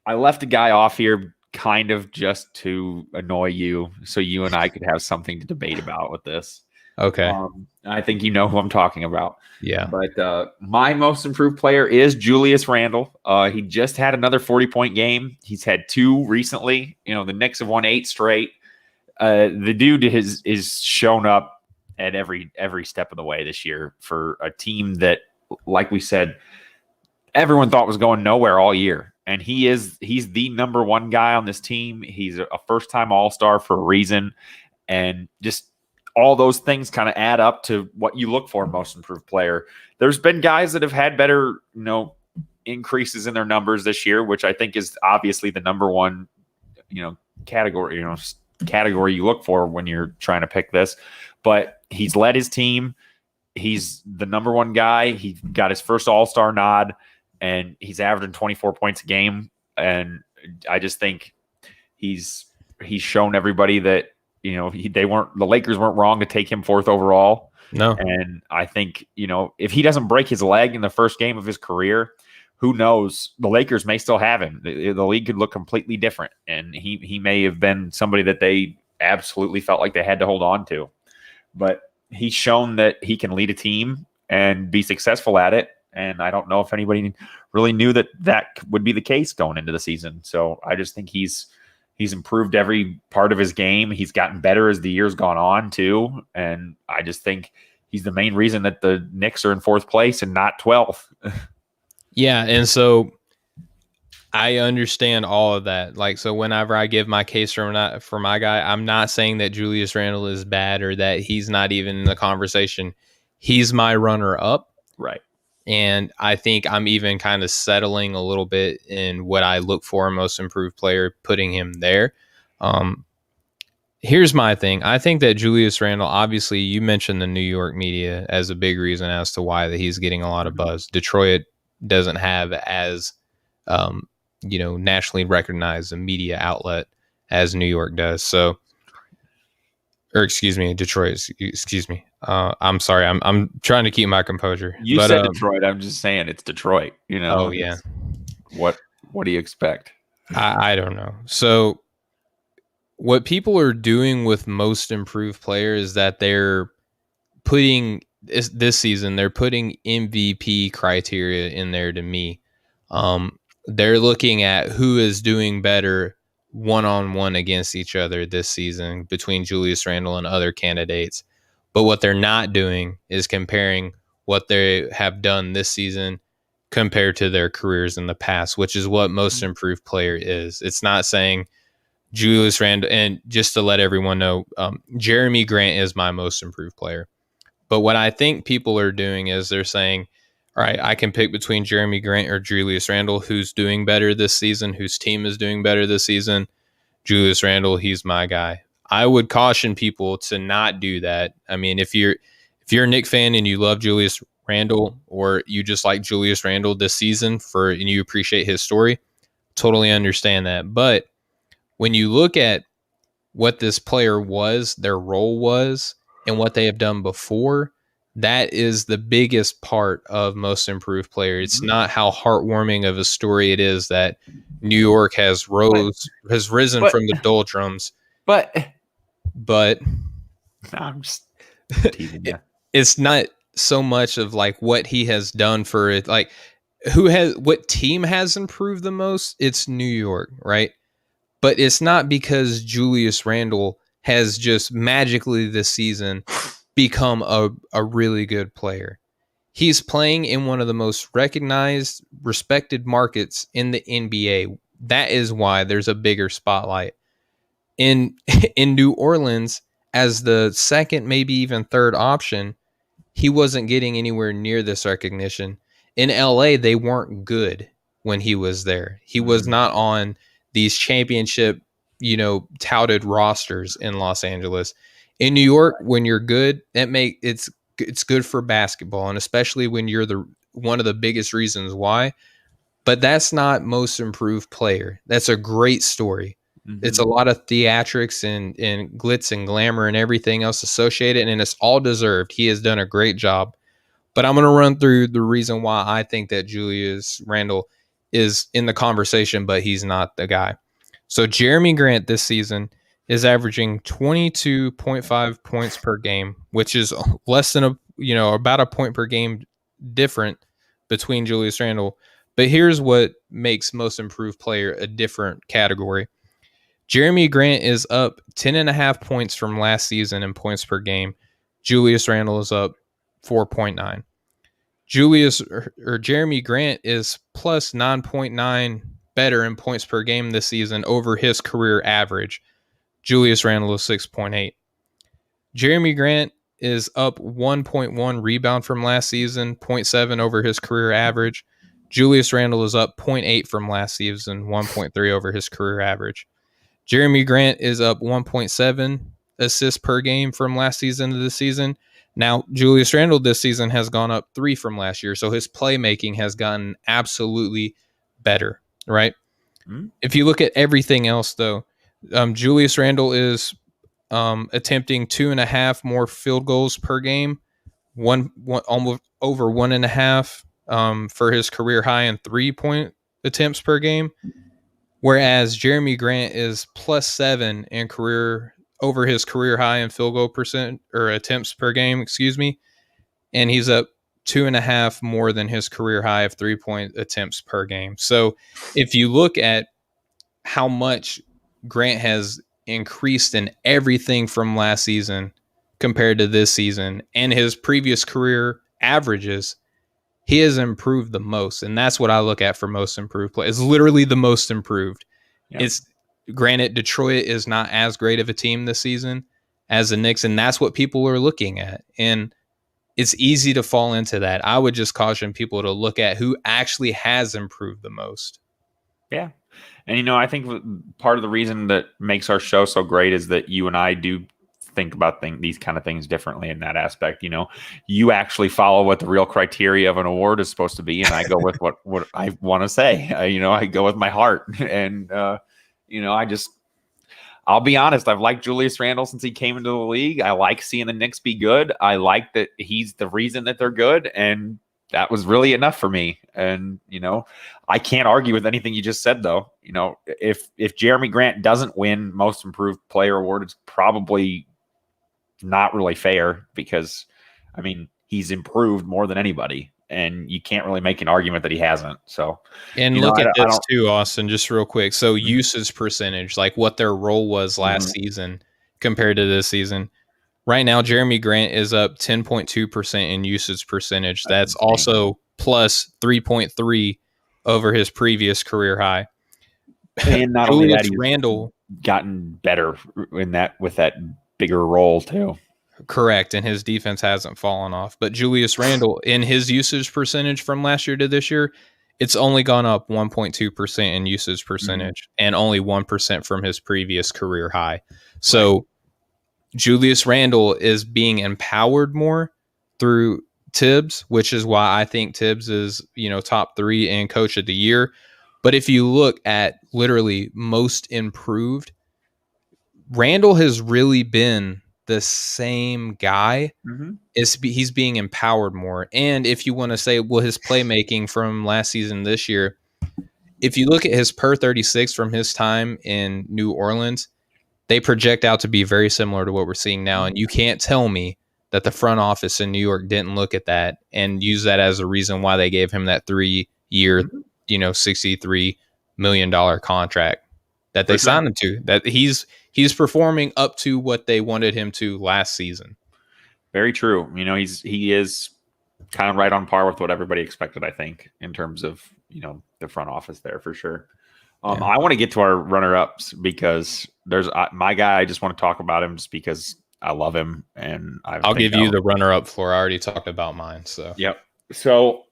I left a guy off here kind of just to annoy you so you and I could have something to debate about with this. Okay. I think you know who I'm talking about. Yeah. But my most improved player is Julius Randle. He just had another 40-point game. He's had 2 recently. The Knicks have won 8 straight. The dude is shown up at every step of the way this year for a team that, like we said, everyone thought was going nowhere all year. And he's the number 1 guy on this team. He's a first-time All-Star for a reason. And just all those things kind of add up to what you look for in most improved player. There's been guys that have had better, increases in their numbers this year, which I think is obviously the number 1, category you look for when you're trying to pick this. But he's led his team. He's the number 1 guy. He got his first All-Star nod, and he's averaging 24 points a game. And I just think he's shown everybody that, the Lakers weren't wrong to take him 4th overall. No. And I think, if he doesn't break his leg in the first game of his career, who knows? The Lakers may still have him. The league could look completely different. And he may have been somebody that they absolutely felt like they had to hold on to. But he's shown that he can lead a team and be successful at it. And I don't know if anybody really knew that would be the case going into the season. So I just think he's improved every part of his game. He's gotten better as the year's gone on too. And I just think he's the main reason that the Knicks are in 4th place and not 12th. Yeah. And so I understand all of that. Like, so whenever I give my case for my guy, I'm not saying that Julius Randle is bad or that he's not even in the conversation. He's my runner up. Right. And I think I'm even kind of settling a little bit in what I look for in most improved player, putting him there. Here's my thing. I think that Julius Randle, obviously you mentioned the New York media as a big reason as to why that he's getting a lot of buzz. Detroit doesn't have as, nationally recognized a media outlet as New York does. So, or excuse me, Detroit, excuse me. I'm sorry. I'm trying to keep my composure. You said Detroit. I'm just saying it's Detroit. Oh yeah. What do you expect? I don't know. So what people are doing with most improved players is that they're putting this season, they're putting MVP criteria in there to me. They're looking at who is doing better one-on-one against each other this season between Julius Randle and other candidates. But what they're not doing is comparing what they have done this season compared to their careers in the past, which is what most improved player is. It's not saying Julius Randle, and just to let everyone know, Jeremy Grant is my most improved player. But what I think people are doing is they're saying, all right, I can pick between Jeremy Grant or Julius Randle, who's doing better this season, whose team is doing better this season. Julius Randle, he's my guy. I would caution people to not do that. I mean, if you're a Knicks fan and you love Julius Randle, or you just like Julius Randle this season and you appreciate his story, totally understand that. But when you look at what this player was, their role was, and what they have done before, that is the biggest part of most improved player. It's not how heartwarming of a story it is that New York has risen from the doldrums. But I'm just teasing you. It's not so much of like what he has done for it. Like what team has improved the most? It's New York, right? But it's not because Julius Randle has just magically this season become a really good player. He's playing in one of the most recognized, respected markets in the NBA. That is why there's a bigger spotlight. In New Orleans, as the second, maybe even third option, he wasn't getting anywhere near this recognition. In LA, they weren't good when he was there. He was not on these championship, touted rosters in Los Angeles. In New York, when you're good, it's good for basketball, and especially when you're one of the biggest reasons why. But that's not most improved player. That's a great story. Mm-hmm. It's a lot of theatrics and glitz and glamour and everything else associated, and it's all deserved. He has done a great job. But I'm going to run through the reason why I think that Julius Randle is in the conversation, but he's not the guy. So Jeremy Grant this season is averaging 22.5 points per game, which is less than about a point per game different between Julius Randle. But here's what makes most improved player a different category. Jeremy Grant is up 10.5 points from last season in points per game. Julius Randle is up 4.9. Jeremy Grant is plus 9.9 better in points per game this season over his career average. Julius Randle is 6.8. Jeremy Grant is up 1.1 rebound from last season, 0.7 over his career average. Julius Randle is up 0.8 from last season, 1.3 over his career average. Jeremy Grant is up 1.7 assists per game from last season to this season. Now, Julius Randle this season has gone up 3 from last year, so his playmaking has gotten absolutely better, right? Mm-hmm. If you look at everything else, though, Julius Randle is attempting 2.5 more field goals per game, one almost over 1.5 for his career high in 3-point attempts per game. Whereas Jeremy Grant is plus 7 in career over his career high in field goal percent or attempts per game, and he's up 2.5 more than his career high of 3-point attempts per game. So if you look at how much Grant has increased in everything from last season compared to this season and his previous career averages, he has improved the most, and that's what I look at for most improved play. It's literally the most improved. Yep. It's granted Detroit is not as great of a team this season as the Knicks, and that's what people are looking at. And it's easy to fall into that. I would just caution people to look at who actually has improved the most. Yeah. And, I think part of the reason that makes our show so great is that you and I do think about these kind of things differently in that aspect. You actually follow what the real criteria of an award is supposed to be, and I go with what I want to say. I go with my heart, and I'll be honest. I've liked Julius Randle since he came into the league. I like seeing the Knicks be good. I like that he's the reason that they're good, and that was really enough for me. And I can't argue with anything you just said, though. If Jeremy Grant doesn't win Most Improved Player award, it's probably not really fair because, he's improved more than anybody, and you can't really make an argument that he hasn't. So, and look at this too, Austin, just real quick. So usage percentage, like what their role was last season compared to this season. Right now, Jeremy Grant is up 10.2% in usage percentage. That's also plus 3.3 over his previous career high. And not only that, Randle gotten better in that with that bigger role too. Correct, and his defense hasn't fallen off. But Julius Randle, in his usage percentage from last year to this year, it's only gone up 1.2% in usage percentage and only 1% from his previous career high. So Julius Randle is being empowered more through Tibbs, which is why I think Tibbs is, top 3 in coach of the year. But if you look at literally most improved, Randle has really been the same guy. He's being empowered more. And if you want to say, well, his playmaking from last season, this year, if you look at his per 36 from his time in New Orleans, they project out to be very similar to what we're seeing now. And you can't tell me that the front office in New York didn't look at that and use that as a reason why they gave him that 3-year, $63 million contract that they signed him to. That he's performing up to what they wanted him to last season. Very true. He is kind of right on par with what everybody expected, I think, in terms of, the front office there for sure. I want to get to our runner-ups because there's my guy. I just want to talk about him just because I love him, and I'll give you the runner-up floor. I already talked about mine. So yep. So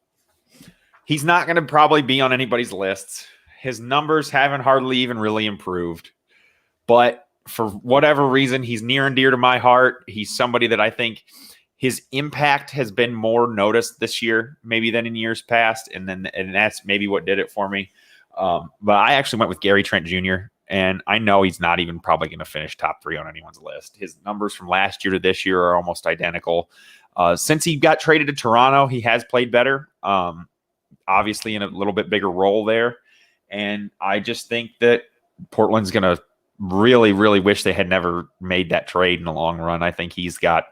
he's not going to probably be on anybody's lists. His numbers haven't hardly even really improved, but for whatever reason, he's near and dear to my heart. He's somebody that I think his impact has been more noticed this year, maybe than in years past, and that's maybe what did it for me. But I actually went with Gary Trent Jr., and I know he's not even probably going to finish top 3 on anyone's list. His numbers from last year to this year are almost identical. Since he got traded to Toronto, he has played better, obviously in a little bit bigger role there. And I just think that Portland's going to really, really wish they had never made that trade in the long run. I think he's got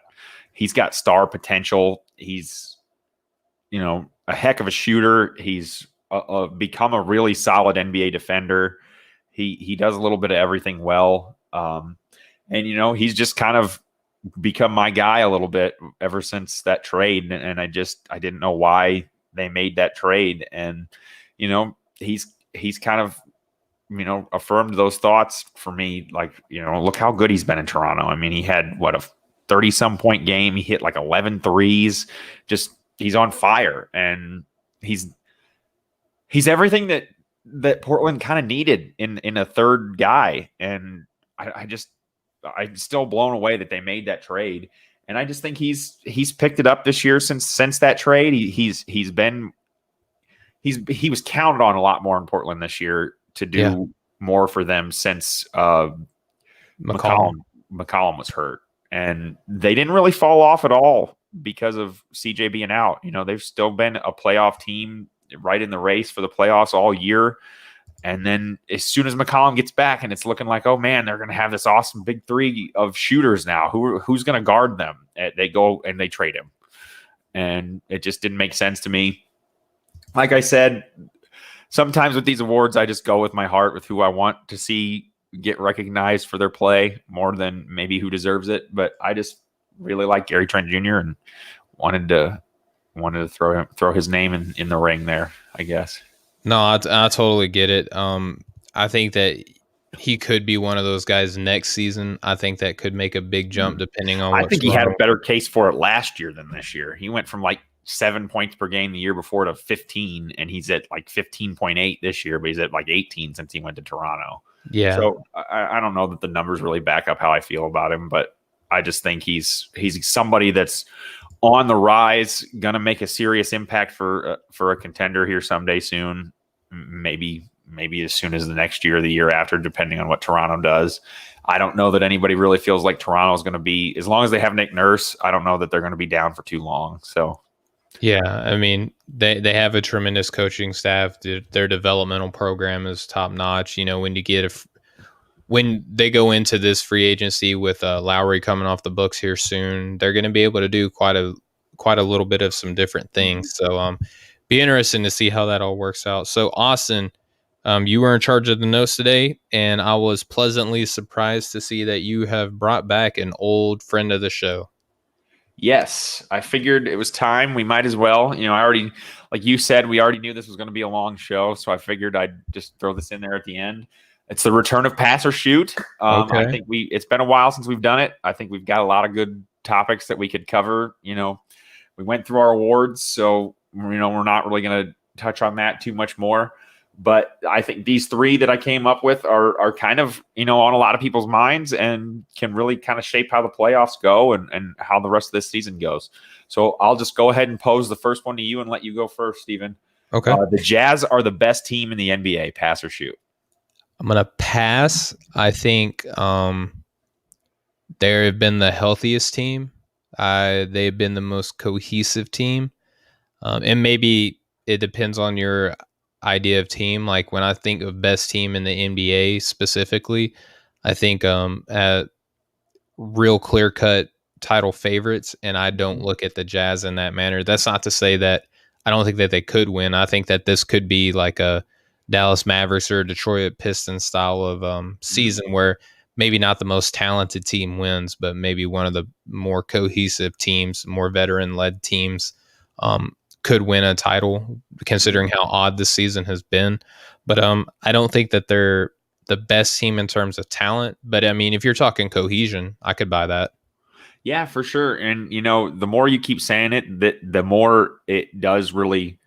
star potential. He's, a heck of a shooter. He's become a really solid NBA defender. He does a little bit of everything well. And he's just kind of become my guy a little bit ever since that trade. And I didn't know why they made that trade. And, he's kind of, affirmed those thoughts for me. Like, look how good he's been in Toronto. I mean, he had a 30-some point game. He hit like 11 threes. Just, he's on fire, and he's everything that Portland kind of needed in a third guy. And I'm still blown away that they made that trade. And I just think he's picked it up this year since that trade. He was counted on a lot more in Portland this year to do more for them since McCollum was hurt. And they didn't really fall off at all because of CJ being out. They've still been a playoff team right in the race for the playoffs all year. And then as soon as McCollum gets back, and it's looking like, oh man, they're going to have this awesome big three of shooters now. Who's going to guard them? They go and they trade him. And it just didn't make sense to me. Like I said, sometimes with these awards, I just go with my heart, with who I want to see get recognized for their play more than maybe who deserves it. But I just really like Gary Trent Jr. and wanted to throw his name in the ring there, I guess. No, I totally get it. I think that he could be one of those guys next season. I think that could make a big jump depending on. I think he had a better case for it last year than this year. He went from like 7 points per game the year before to 15, and he's at like 15.8 this year, but he's at like 18 since he went to Toronto. Yeah. So I don't know that the numbers really back up how I feel about him, but I just think he's somebody that's on the rise, gonna make a serious impact for a contender here someday soon. Maybe as soon as the next year or the year after, depending on what Toronto does. I don't know that anybody really feels like Toronto is going to be, as long as they have Nick Nurse, I don't know that they're going to be down for too long. So. Yeah, I mean, they have a tremendous coaching staff. Their developmental program is top notch. When they go into this free agency with Lowry coming off the books here soon, they're going to be able to do quite a little bit of some different things. So, be interesting to see how that all works out. So, Austin, you were in charge of the notes today, and I was pleasantly surprised to see that you have brought back an old friend of the show. Yes, I figured it was time. We might as well. I already, like you said, we already knew this was going to be a long show, so I figured I'd just throw this in there at the end. It's the return of Pass or Shoot. Okay. I think it's been a while since we've done it. I think we've got a lot of good topics that we could cover. We went through our awards, so we're not really going to touch on that too much more. But I think these three that I came up with are kind of, on a lot of people's minds and can really kind of shape how the playoffs go and how the rest of this season goes. So I'll just go ahead and pose the first one to you and let you go first, Steven. Okay. The Jazz are the best team in the NBA, pass or shoot. I'm going to pass. I think they have been the healthiest team. They've been the most cohesive team. And maybe it depends on your idea of team. Like when I think of best team in the NBA specifically, I think at real clear-cut title favorites, and I don't look at the Jazz in that manner. That's not to say that I don't think that they could win. I think that this could be like a Dallas Mavericks or Detroit Pistons style of season where maybe not the most talented team wins, but maybe one of the more cohesive teams, more veteran-led teams could win a title, considering how odd this season has been. But I don't think that they're the best team in terms of talent. But, I mean, if you're talking cohesion, I could buy that. Yeah, for sure. And, the more you keep saying it, the more it does really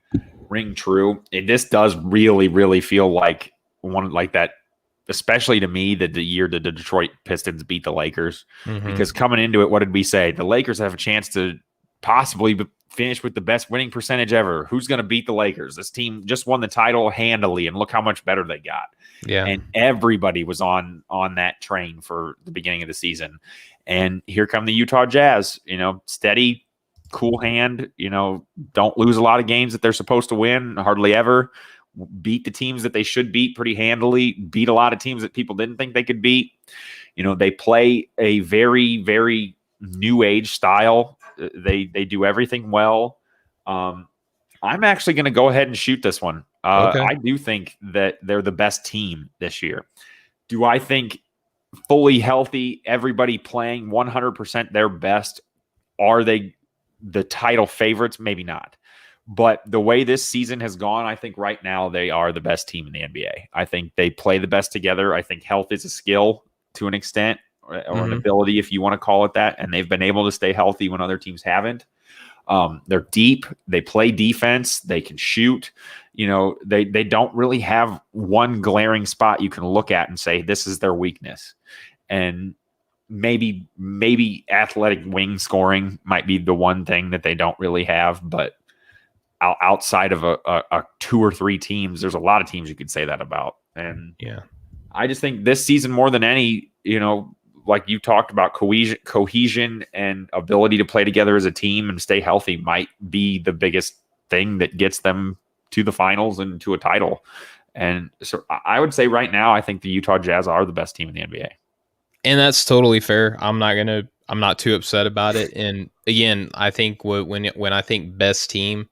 ring true. This does really, really feel like one like that, especially to me, that the year that the Detroit Pistons beat the Lakers. Mm-hmm. Because coming into it, what did we say? The Lakers have a chance to possibly finish with the best winning percentage ever. Who's going to beat the Lakers? This team just won the title handily, and look how much better they got. Yeah. And everybody was on that train for the beginning of the season. And here come the Utah Jazz, steady, cool hand, don't lose a lot of games that they're supposed to win, hardly ever. beat the teams that they should beat pretty handily, beat a lot of teams that people didn't think they could beat. They play a very, very new age style. They do everything well. I'm actually going to go ahead and shoot this one. Okay. I do think that they're the best team this year. Do I think fully healthy, everybody playing 100% their best, are they the title favorites? Maybe not. But the way this season has gone, I think right now they are the best team in the NBA. I think they play the best together. I think health is a skill to an extent, or an ability, if you want to call it that. And they've been able to stay healthy when other teams haven't. They're deep. They play defense. They can shoot. They don't really have one glaring spot you can look at and say, this is their weakness. And maybe athletic wing scoring might be the one thing that they don't really have. But outside of a 2 or 3 teams, there's a lot of teams you could say that about. And yeah, I just think this season more than any, like you talked about, cohesion and ability to play together as a team and stay healthy might be the biggest thing that gets them to the finals and to a title. And so I would say right now, I think the Utah Jazz are the best team in the NBA. And that's totally fair. I'm not too upset about it. And again, I think when I think best team,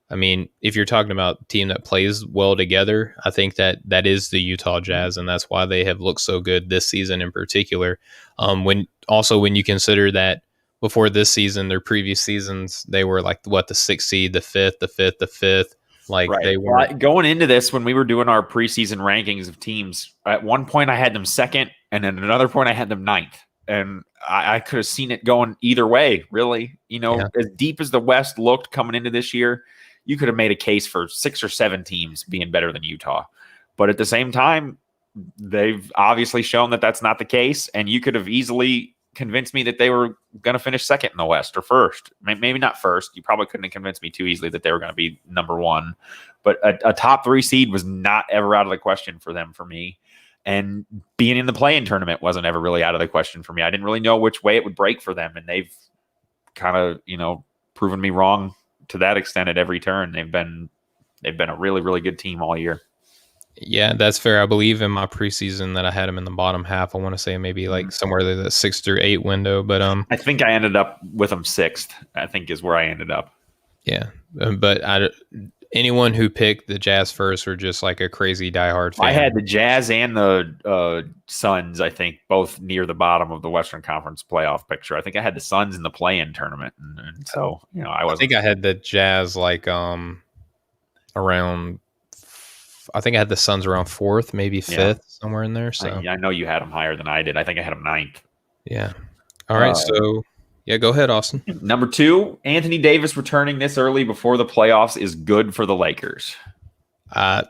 I mean, if you're talking about a team that plays well together, I think that is the Utah Jazz, and that's why they have looked so good this season in particular. When you consider that before this season, their previous seasons, they were like the 6th seed, the fifth. Like right. They were going into this when we were doing our preseason rankings of teams. At one point, I had them 2nd, and at another point, I had them 9th. And I could have seen it going either way, really. As deep as the West looked coming into this year, you could have made a case for 6 or 7 teams being better than Utah. But at the same time, they've obviously shown that that's not the case. And you could have easily convinced me that they were going to finish 2nd in the West or 1st. Maybe not 1st. You probably couldn't have convinced me too easily that they were going to be number 1. But a top 3 seed was not ever out of the question for me. And being in the play-in tournament wasn't ever really out of the question for me. I didn't really know which way it would break for them. And they've kind of, proven me wrong to that extent at every turn. They've been a really, really good team all year. Yeah, that's fair. I believe in my preseason that I had them in the bottom half. I want to say maybe like somewhere in the 6 through 8 window, but I think I ended up with them 6th. I think is where I ended up. Yeah, but anyone who picked the Jazz first were just like a crazy diehard fan. I had the Jazz and the Suns, I think, both near the bottom of the Western Conference playoff picture. I think I had the Suns in the play-in tournament, and so I think I had the Jazz like around. I think I had the Suns around 4th, maybe 5th, somewhere in there. So I know you had them higher than I did. I think I had them 9th. Yeah. All right. So yeah, go ahead, Austin. Number 2, Anthony Davis returning this early before the playoffs is good for the Lakers.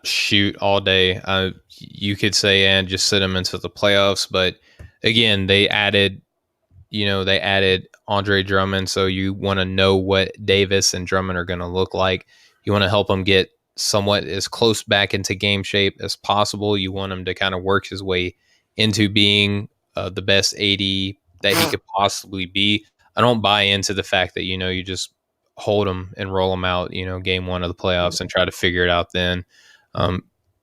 Shoot all day. You could say and just sit him into the playoffs, but again, they added Andre Drummond, so you want to know what Davis and Drummond are going to look like. You want to help them get somewhat as close back into game shape as possible. You want him to kind of work his way into being the best AD that he could possibly be. I don't buy into the fact that, you just hold him and roll him out, game 1 of the playoffs and try to figure it out then.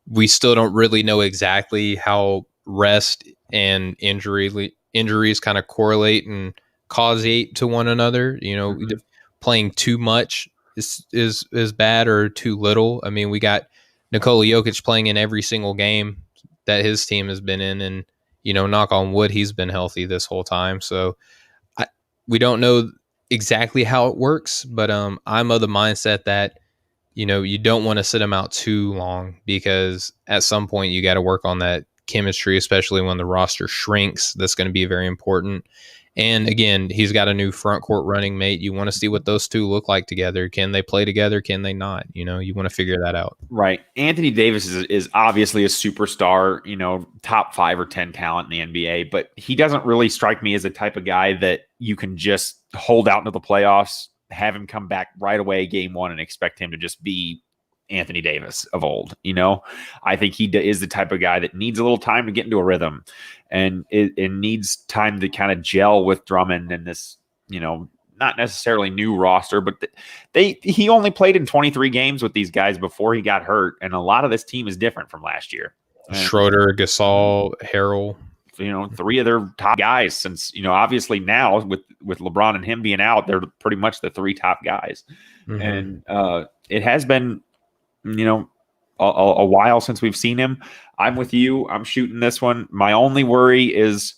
We still don't really know exactly how rest and injuries kind of correlate and causate to one another. Playing too much is bad or too little. I mean, we got Nikola Jokic playing in every single game that his team has been in, and knock on wood, he's been healthy this whole time. So we don't know exactly how it works, but I'm of the mindset that you don't want to sit him out too long, because at some point you got to work on that chemistry, especially when the roster shrinks. That's going to be very important. And again, he's got a new front court running mate. You want to see what those two look like together. Can they play together? Can they not? You want to figure that out. Right. Anthony Davis is obviously a superstar, top 5 or 10 talent in the NBA, but he doesn't really strike me as the type of guy that you can just hold out into the playoffs, have him come back right away game 1 and expect him to just be Anthony Davis of old. I think he is the type of guy that needs a little time to get into a rhythm, and it needs time to kind of gel with Drummond and this, not necessarily new roster, but he only played in 23 games with these guys before he got hurt, and a lot of this team is different from last year. Schroeder, Gasol, Harrell. Three of their top guys since, obviously now with LeBron and him being out, they're pretty much the three top guys. And it has been, a while since we've seen him. I'm with you. I'm shooting this one. My only worry is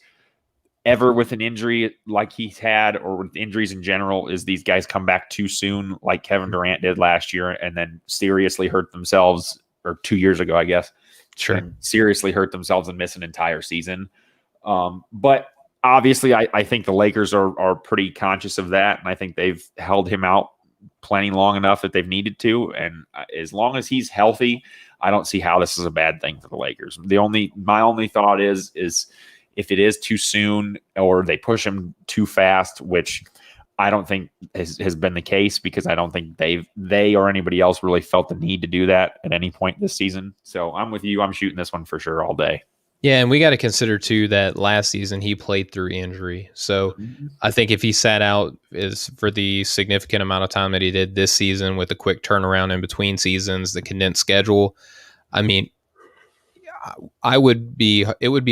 ever with an injury like he's had, or with injuries in general, is these guys come back too soon, like Kevin Durant did last year, and then seriously hurt themselves, or 2 years ago, I guess. Sure. And seriously hurt themselves and miss an entire season. But obviously, I think the Lakers are pretty conscious of that, and I think they've held him out plenty long enough that they've needed to. And as long as he's healthy, I don't see how this is a bad thing for the Lakers. My only thought is if it is too soon or they push him too fast, which I don't think has been the case, because I don't think they or anybody else really felt the need to do that at any point this season. So I'm with you. I'm shooting this one for sure all day. Yeah, and we got to consider, too, that last season he played through injury. So I think if he sat out for the significant amount of time that he did this season with a quick turnaround in between seasons, the condensed schedule, I mean, it would be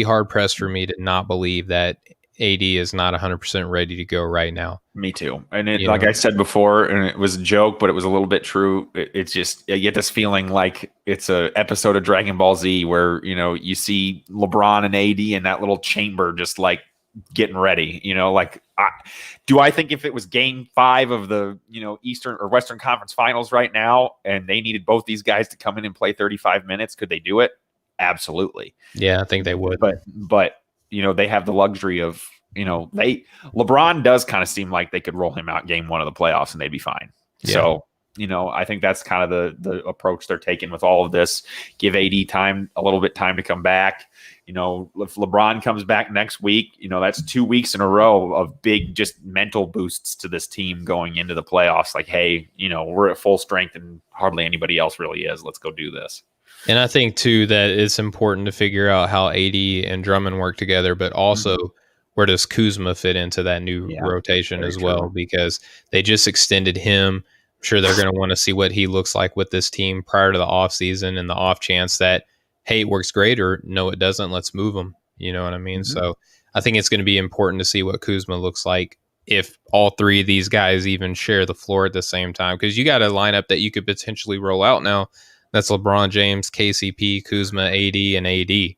hard-pressed for me to not believe that AD is not 100% ready to go right now. Me too. And I said before, and it was a joke, but it was a little bit true. It's just, you get this feeling like it's an episode of Dragon Ball Z where, you see LeBron and AD in that little chamber just like getting ready, do I think if it was game 5 of the, Eastern or Western Conference Finals right now, and they needed both these guys to come in and play 35 minutes, could they do it? Absolutely. Yeah, I think they would. But they have the luxury of, LeBron does kind of seem like they could roll him out game 1 of the playoffs and they'd be fine. Yeah. So, I think that's kind of the approach they're taking with all of this. Give AD a little bit time to come back. If LeBron comes back next week, that's 2 weeks in a row of big, just mental boosts to this team going into the playoffs. Like, hey, we're at full strength and hardly anybody else really is. Let's go do this. And I think, too, that it's important to figure out how AD and Drummond work together, but also where does Kuzma fit into that new rotation as well, because they just extended him. I'm sure they're going to want to see what he looks like with this team prior to the offseason, and the off chance that, hey, it works great, or no, it doesn't, let's move him. You know what I mean? So I think it's going to be important to see what Kuzma looks like if all three of these guys even share the floor at the same time, because you got a lineup that you could potentially roll out now. That's LeBron James, KCP, Kuzma, AD, and AD.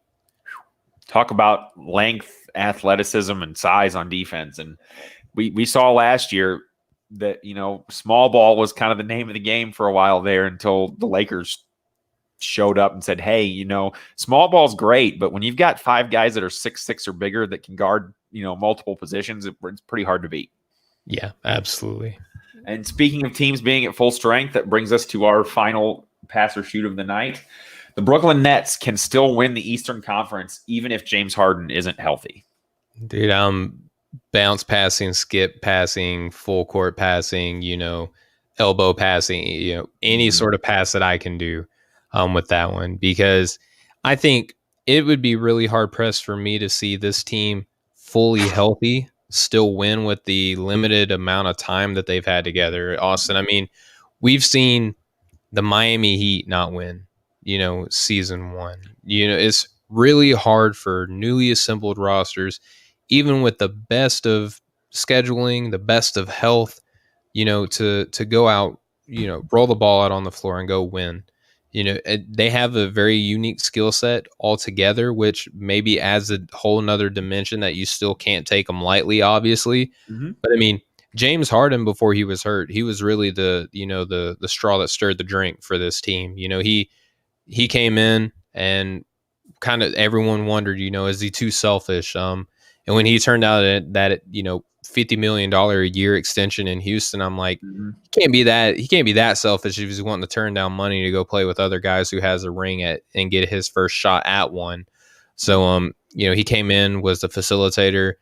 Talk about length, athleticism, and size on defense. And we saw last year that, small ball was kind of the name of the game for a while there until the Lakers showed up and said, hey, small ball's great, but when you've got 5 guys that are 6'6" or bigger that can guard, multiple positions, it's pretty hard to beat. Yeah, absolutely. And speaking of teams being at full strength, that brings us to our final pass or shoot of the night. The Brooklyn Nets can still win the Eastern Conference even if James Harden isn't healthy. Dude, I'm bounce passing, skip passing, full court passing, elbow passing, any sort of pass that I can do with that one, because I think it would be really hard pressed for me to see this team fully healthy still win with the limited amount of time that they've had together. Austin, I mean, we've seen the Miami Heat not win, season 1. It's really hard for newly assembled rosters, even with the best of scheduling, the best of health, to go out, roll the ball out on the floor and go win. They have a very unique skill set altogether, which maybe adds a whole nother dimension that you still can't take them lightly, obviously. But I mean, James Harden, before he was hurt, he was really the straw that stirred the drink for this team. He came in and kind of everyone wondered, is he too selfish? And when he turned out that $50 million a year extension in Houston, I'm like, he can't be that selfish if he's wanting to turn down money to go play with other guys who has a ring and get his first shot at one. So he came in, was the facilitator,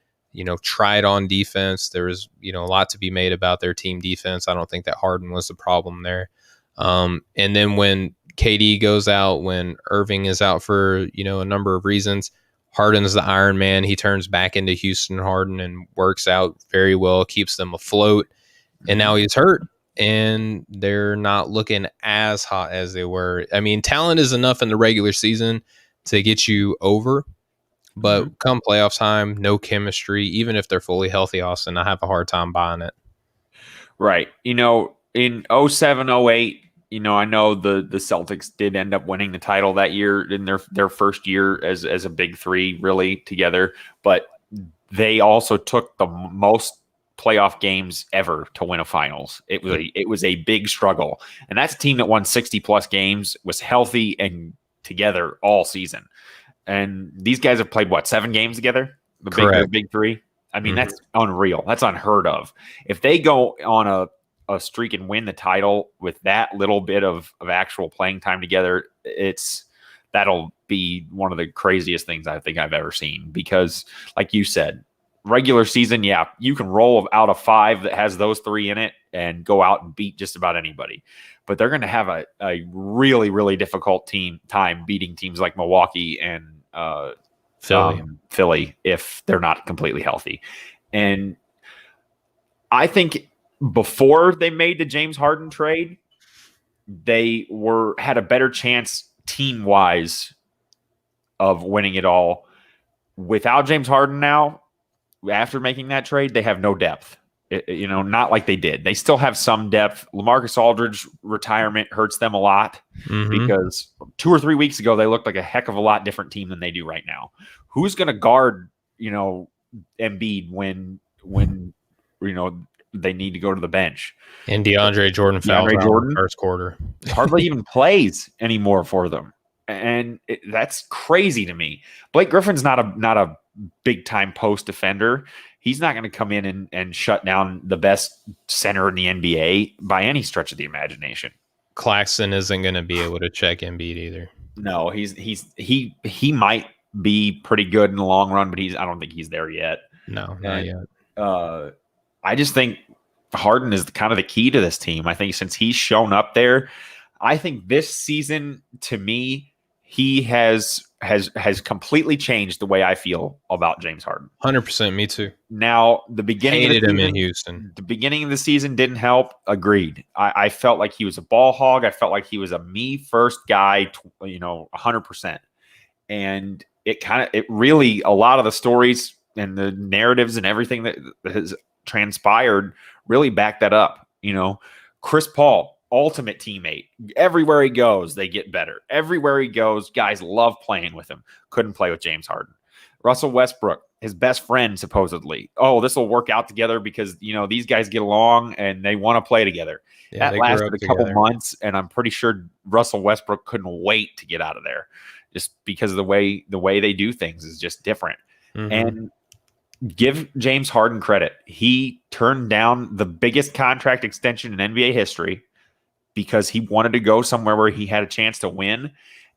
tried on defense. There was, a lot to be made about their team defense. I don't think that Harden was the problem there. And then when KD goes out, when Irving is out for, a number of reasons, Harden's the Iron Man. He turns back into Houston Harden and works out very well, keeps them afloat. and now he's hurt, and they're not looking as hot as they were. I mean, talent is enough in the regular season to get you over, but come playoff time, no chemistry. Even if they're fully healthy, Austin, I have a hard time buying it. Right. You know, in 07, 08, you know, I know the Celtics did end up winning the title that year in their first year as a big three really together, but they also took the most playoff games ever to win a finals. It was a big struggle. And that's a team that won 60 plus games, was healthy and together all season. And these guys have played 7 games together? The big three. I mean, that's unreal. That's unheard of. If they go on a streak and win the title with that little bit of actual playing time together, that'll be one of the craziest things I think I've ever seen. Because, like you said, regular season, yeah, you can roll out a 5 that has those 3 in it and go out and beat just about anybody. But they're going to have a really, really difficult time beating teams like Milwaukee and Philly if they're not completely healthy. And I think before they made the James Harden trade, they had a better chance team-wise of winning it all. Without James Harden now, after making that trade, they have no depth. Not like they did. They still have some depth. LaMarcus Aldridge retirement hurts them a lot because 2 or 3 weeks ago, they looked like a heck of a lot different team than they do right now. Who's going to guard, Embiid when they need to go to the bench? And DeAndre Jordan fouls out in the first quarter. Hardly even plays anymore for them. And that's crazy to me. Blake Griffin's not a big time post defender. He's not going to come in and shut down the best center in the NBA by any stretch of the imagination. Claxton isn't going to be able to check Embiid either. No, he might be pretty good in the long run, but I don't think he's there yet. No, not yet. I just think Harden is kind of the key to this team. I think since he's shown up there, I think this season, to me, he has completely changed the way I feel about James Harden. 100%, me too. Now, the beginning hated of the season, him in Houston. The beginning of the season didn't help. Agreed. I felt like he was a ball hog. I felt like he was a me first guy, 100%. And it really, a lot of the stories and the narratives and everything that has transpired really back that up. Chris Paul, ultimate teammate. Everywhere he goes, they get better. Everywhere he goes, guys love playing with him. Couldn't play with James Harden. Russell Westbrook, his best friend, supposedly. Oh, this will work out together because, these guys get along and they want to play together. Yeah, that lasted a couple months, and I'm pretty sure Russell Westbrook couldn't wait to get out of there just because of the way they do things is just different. And give James Harden credit. He turned down the biggest contract extension in NBA history because he wanted to go somewhere where he had a chance to win.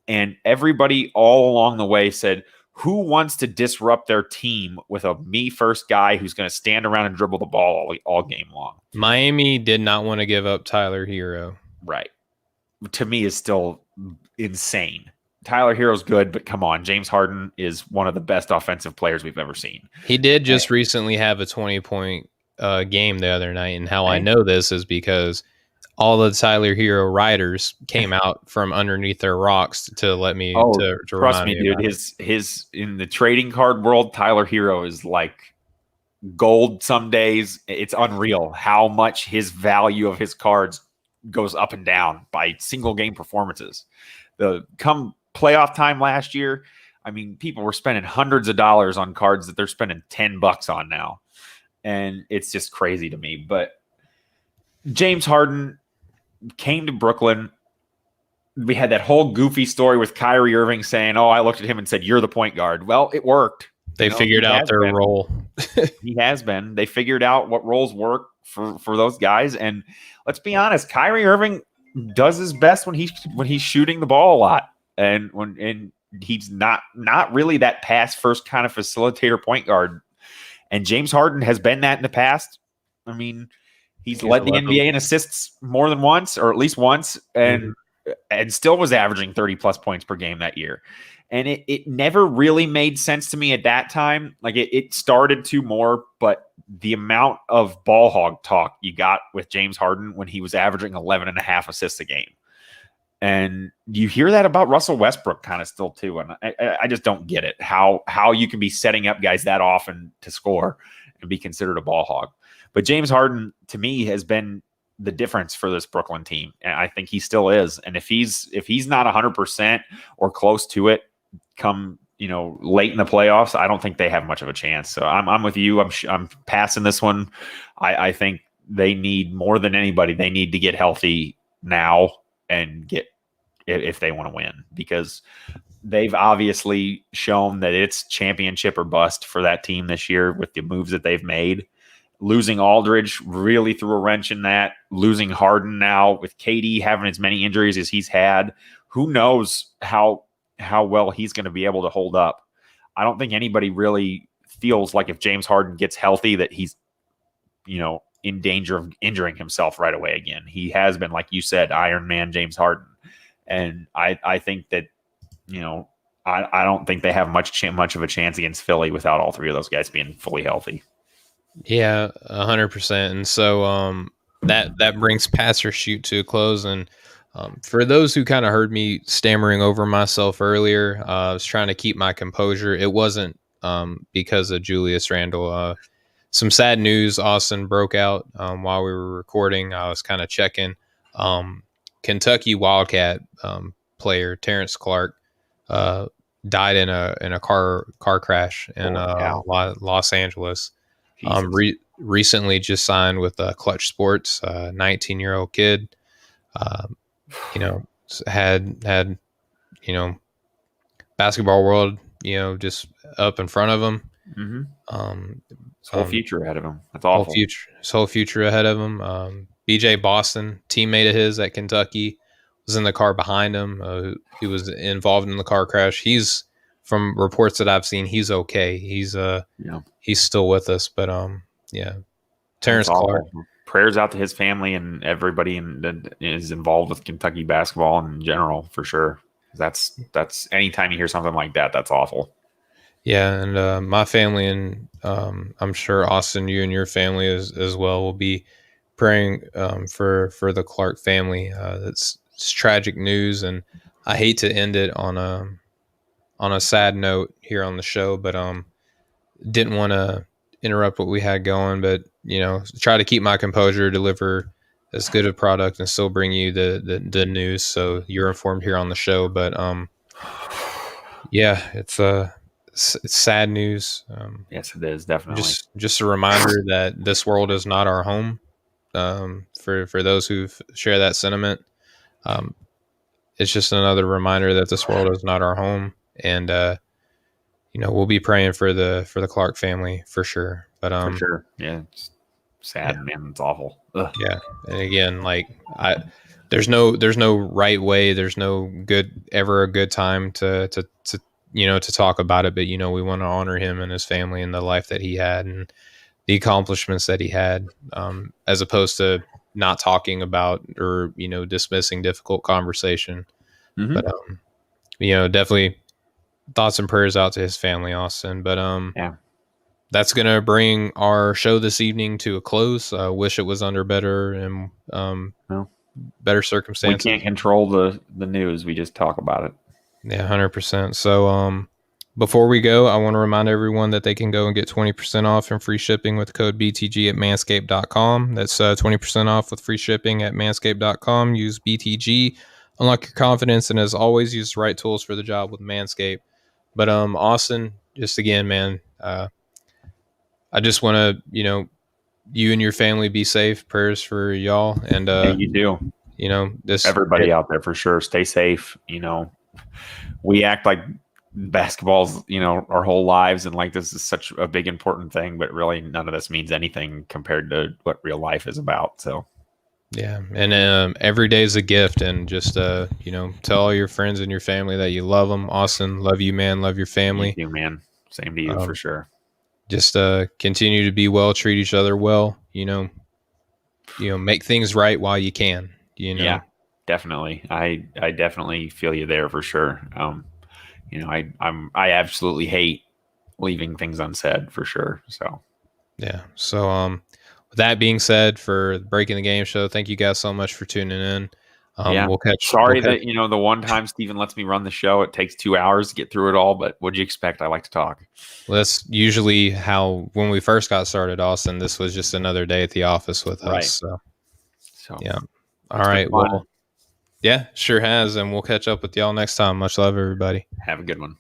And everybody all along the way said, who wants to disrupt their team with a me first guy who's going to stand around and dribble the ball all game long? Miami did not want to give up Tyler Hero. Right. To me, is still insane. Tyler Hero's good, but come on. James Harden is one of the best offensive players we've ever seen. He did just recently have a 20-point game the other night. And how I know this is because all the Tyler Hero writers came out from underneath their rocks to let me to trust me, dude. His in the trading card world, Tyler Hero is like gold some days. It's unreal how much his value of his cards goes up and down by single game performances. Come playoff time last year, I mean, people were spending hundreds of dollars on cards that they're spending $10 on now. And it's just crazy to me. But James Harden came to Brooklyn. We had that whole goofy story with Kyrie Irving saying, I looked at him and said, you're the point guard. Well, it worked. They figured out their role. He has been. They figured out what roles work for those guys. And let's be honest, Kyrie Irving does his best when he's shooting the ball a lot. And he's not really that pass first kind of facilitator point guard. And James Harden has been that in the past. I mean, He's led the NBA in assists more than once, or at least once, and still was averaging 30-plus points per game that year. And it never really made sense to me at that time. Like, it started to more, but the amount of ball hog talk you got with James Harden when he was averaging 11 and a half assists a game. And you hear that about Russell Westbrook kind of still too. And I just don't get it. How you can be setting up guys that often to score and be considered a ball hog. But James Harden, to me, has been the difference for this Brooklyn team. And I think he still is. And if he's not 100% or close to it come, late in the playoffs, I don't think they have much of a chance. So I'm with you. I'm passing this one. I think they need more than anybody. They need to get healthy now and get, if they want to win, because they've obviously shown that it's championship or bust for that team this year with the moves that they've made. Losing Aldridge really threw a wrench in that. Losing Harden now with KD having as many injuries as he's had, who knows how well he's going to be able to hold up. I don't think anybody really feels like if James Harden gets healthy that he's, in danger of injuring himself right away again. He has been, like you said, Iron Man James Harden. And I think that, I don't think they have much of a chance against Philly without all three of those guys being fully healthy. Yeah, 100%. And so that brings Pass or Shoot to a close. And for those who kind of heard me stammering over myself earlier, I was trying to keep my composure. It wasn't because of Julius Randle. Some sad news, Austin, broke out while we were recording. I was kind of checking. Kentucky Wildcat player Terrence Clark died in a car crash in Los Angeles. Recently just signed with Clutch Sports, 19-year-old kid. Had basketball world, just up in front of him. Mm-hmm. His whole future ahead of him. That's awful. His whole future ahead of him. BJ Boston, teammate of his at Kentucky, was in the car behind him. He was involved in the car crash. He's, from reports that I've seen, he's okay. He's still with us, but Terrence Clark. Prayers out to his family and everybody that is involved with Kentucky basketball in general, for sure. That's anytime you hear something like that, that's awful. Yeah, and my family and I'm sure Austin, you and your family as well will be praying for the Clark family. It's tragic news, and I hate to end it on a sad note here on the show, but didn't want to interrupt what we had going, but try to keep my composure, deliver as good a product, and still bring you the news so you're informed here on the show. But it's sad news. Yes, it is, definitely. Just a reminder that this world is not our home. For those who share that sentiment, it's just another reminder that this world is not our home, and we'll be praying for the Clark family for sure. But for sure, yeah, it's sad, man. It's awful. Ugh. Yeah, and again, there's no right way. There's no ever a good time to talk about it. But we want to honor him and his family and the life that he had and the accomplishments that he had, as opposed to not talking about or dismissing difficult conversation. Mm-hmm. But definitely thoughts and prayers out to his family, Austin. But that's gonna bring our show this evening to a close. I wish it was under better and better circumstances. We can't control the news. We just talk about it. Yeah, 100%. So before we go, I want to remind everyone that they can go and get 20% off and free shipping with code BTG at manscaped.com. That's 20% off with free shipping at manscaped.com. Use BTG, unlock your confidence, and as always, use the right tools for the job with Manscaped. But Austin, just again, man, I just want to, you and your family be safe. Prayers for y'all, and you do. Everybody out there for sure. Stay safe. We act like basketball's, our whole lives, and like this is such a big important thing, but really none of this means anything compared to what real life is about. So yeah, and every day is a gift, and just tell all your friends and your family that you love them. Austin, love you, man. Love your family. You, man. Same to you, for sure. Just continue to be well, treat each other well. Make things right while you can. Yeah, definitely. I definitely feel you there for sure. I absolutely hate leaving things unsaid, for sure. So Yeah. So, with that being said, for Breaking the Game show, thank you guys so much for tuning in. Yeah. We'll catch. Sorry that, the one time Steven lets me run the show, it takes 2 hours to get through it all, but what'd you expect? I like to talk. That's usually how, when we first got started, Austin, this was just another day at the office with Right. us. So, yeah. All It's been right. fun. Well, yeah, sure has. And we'll catch up with y'all next time. Much love, everybody. Have a good one.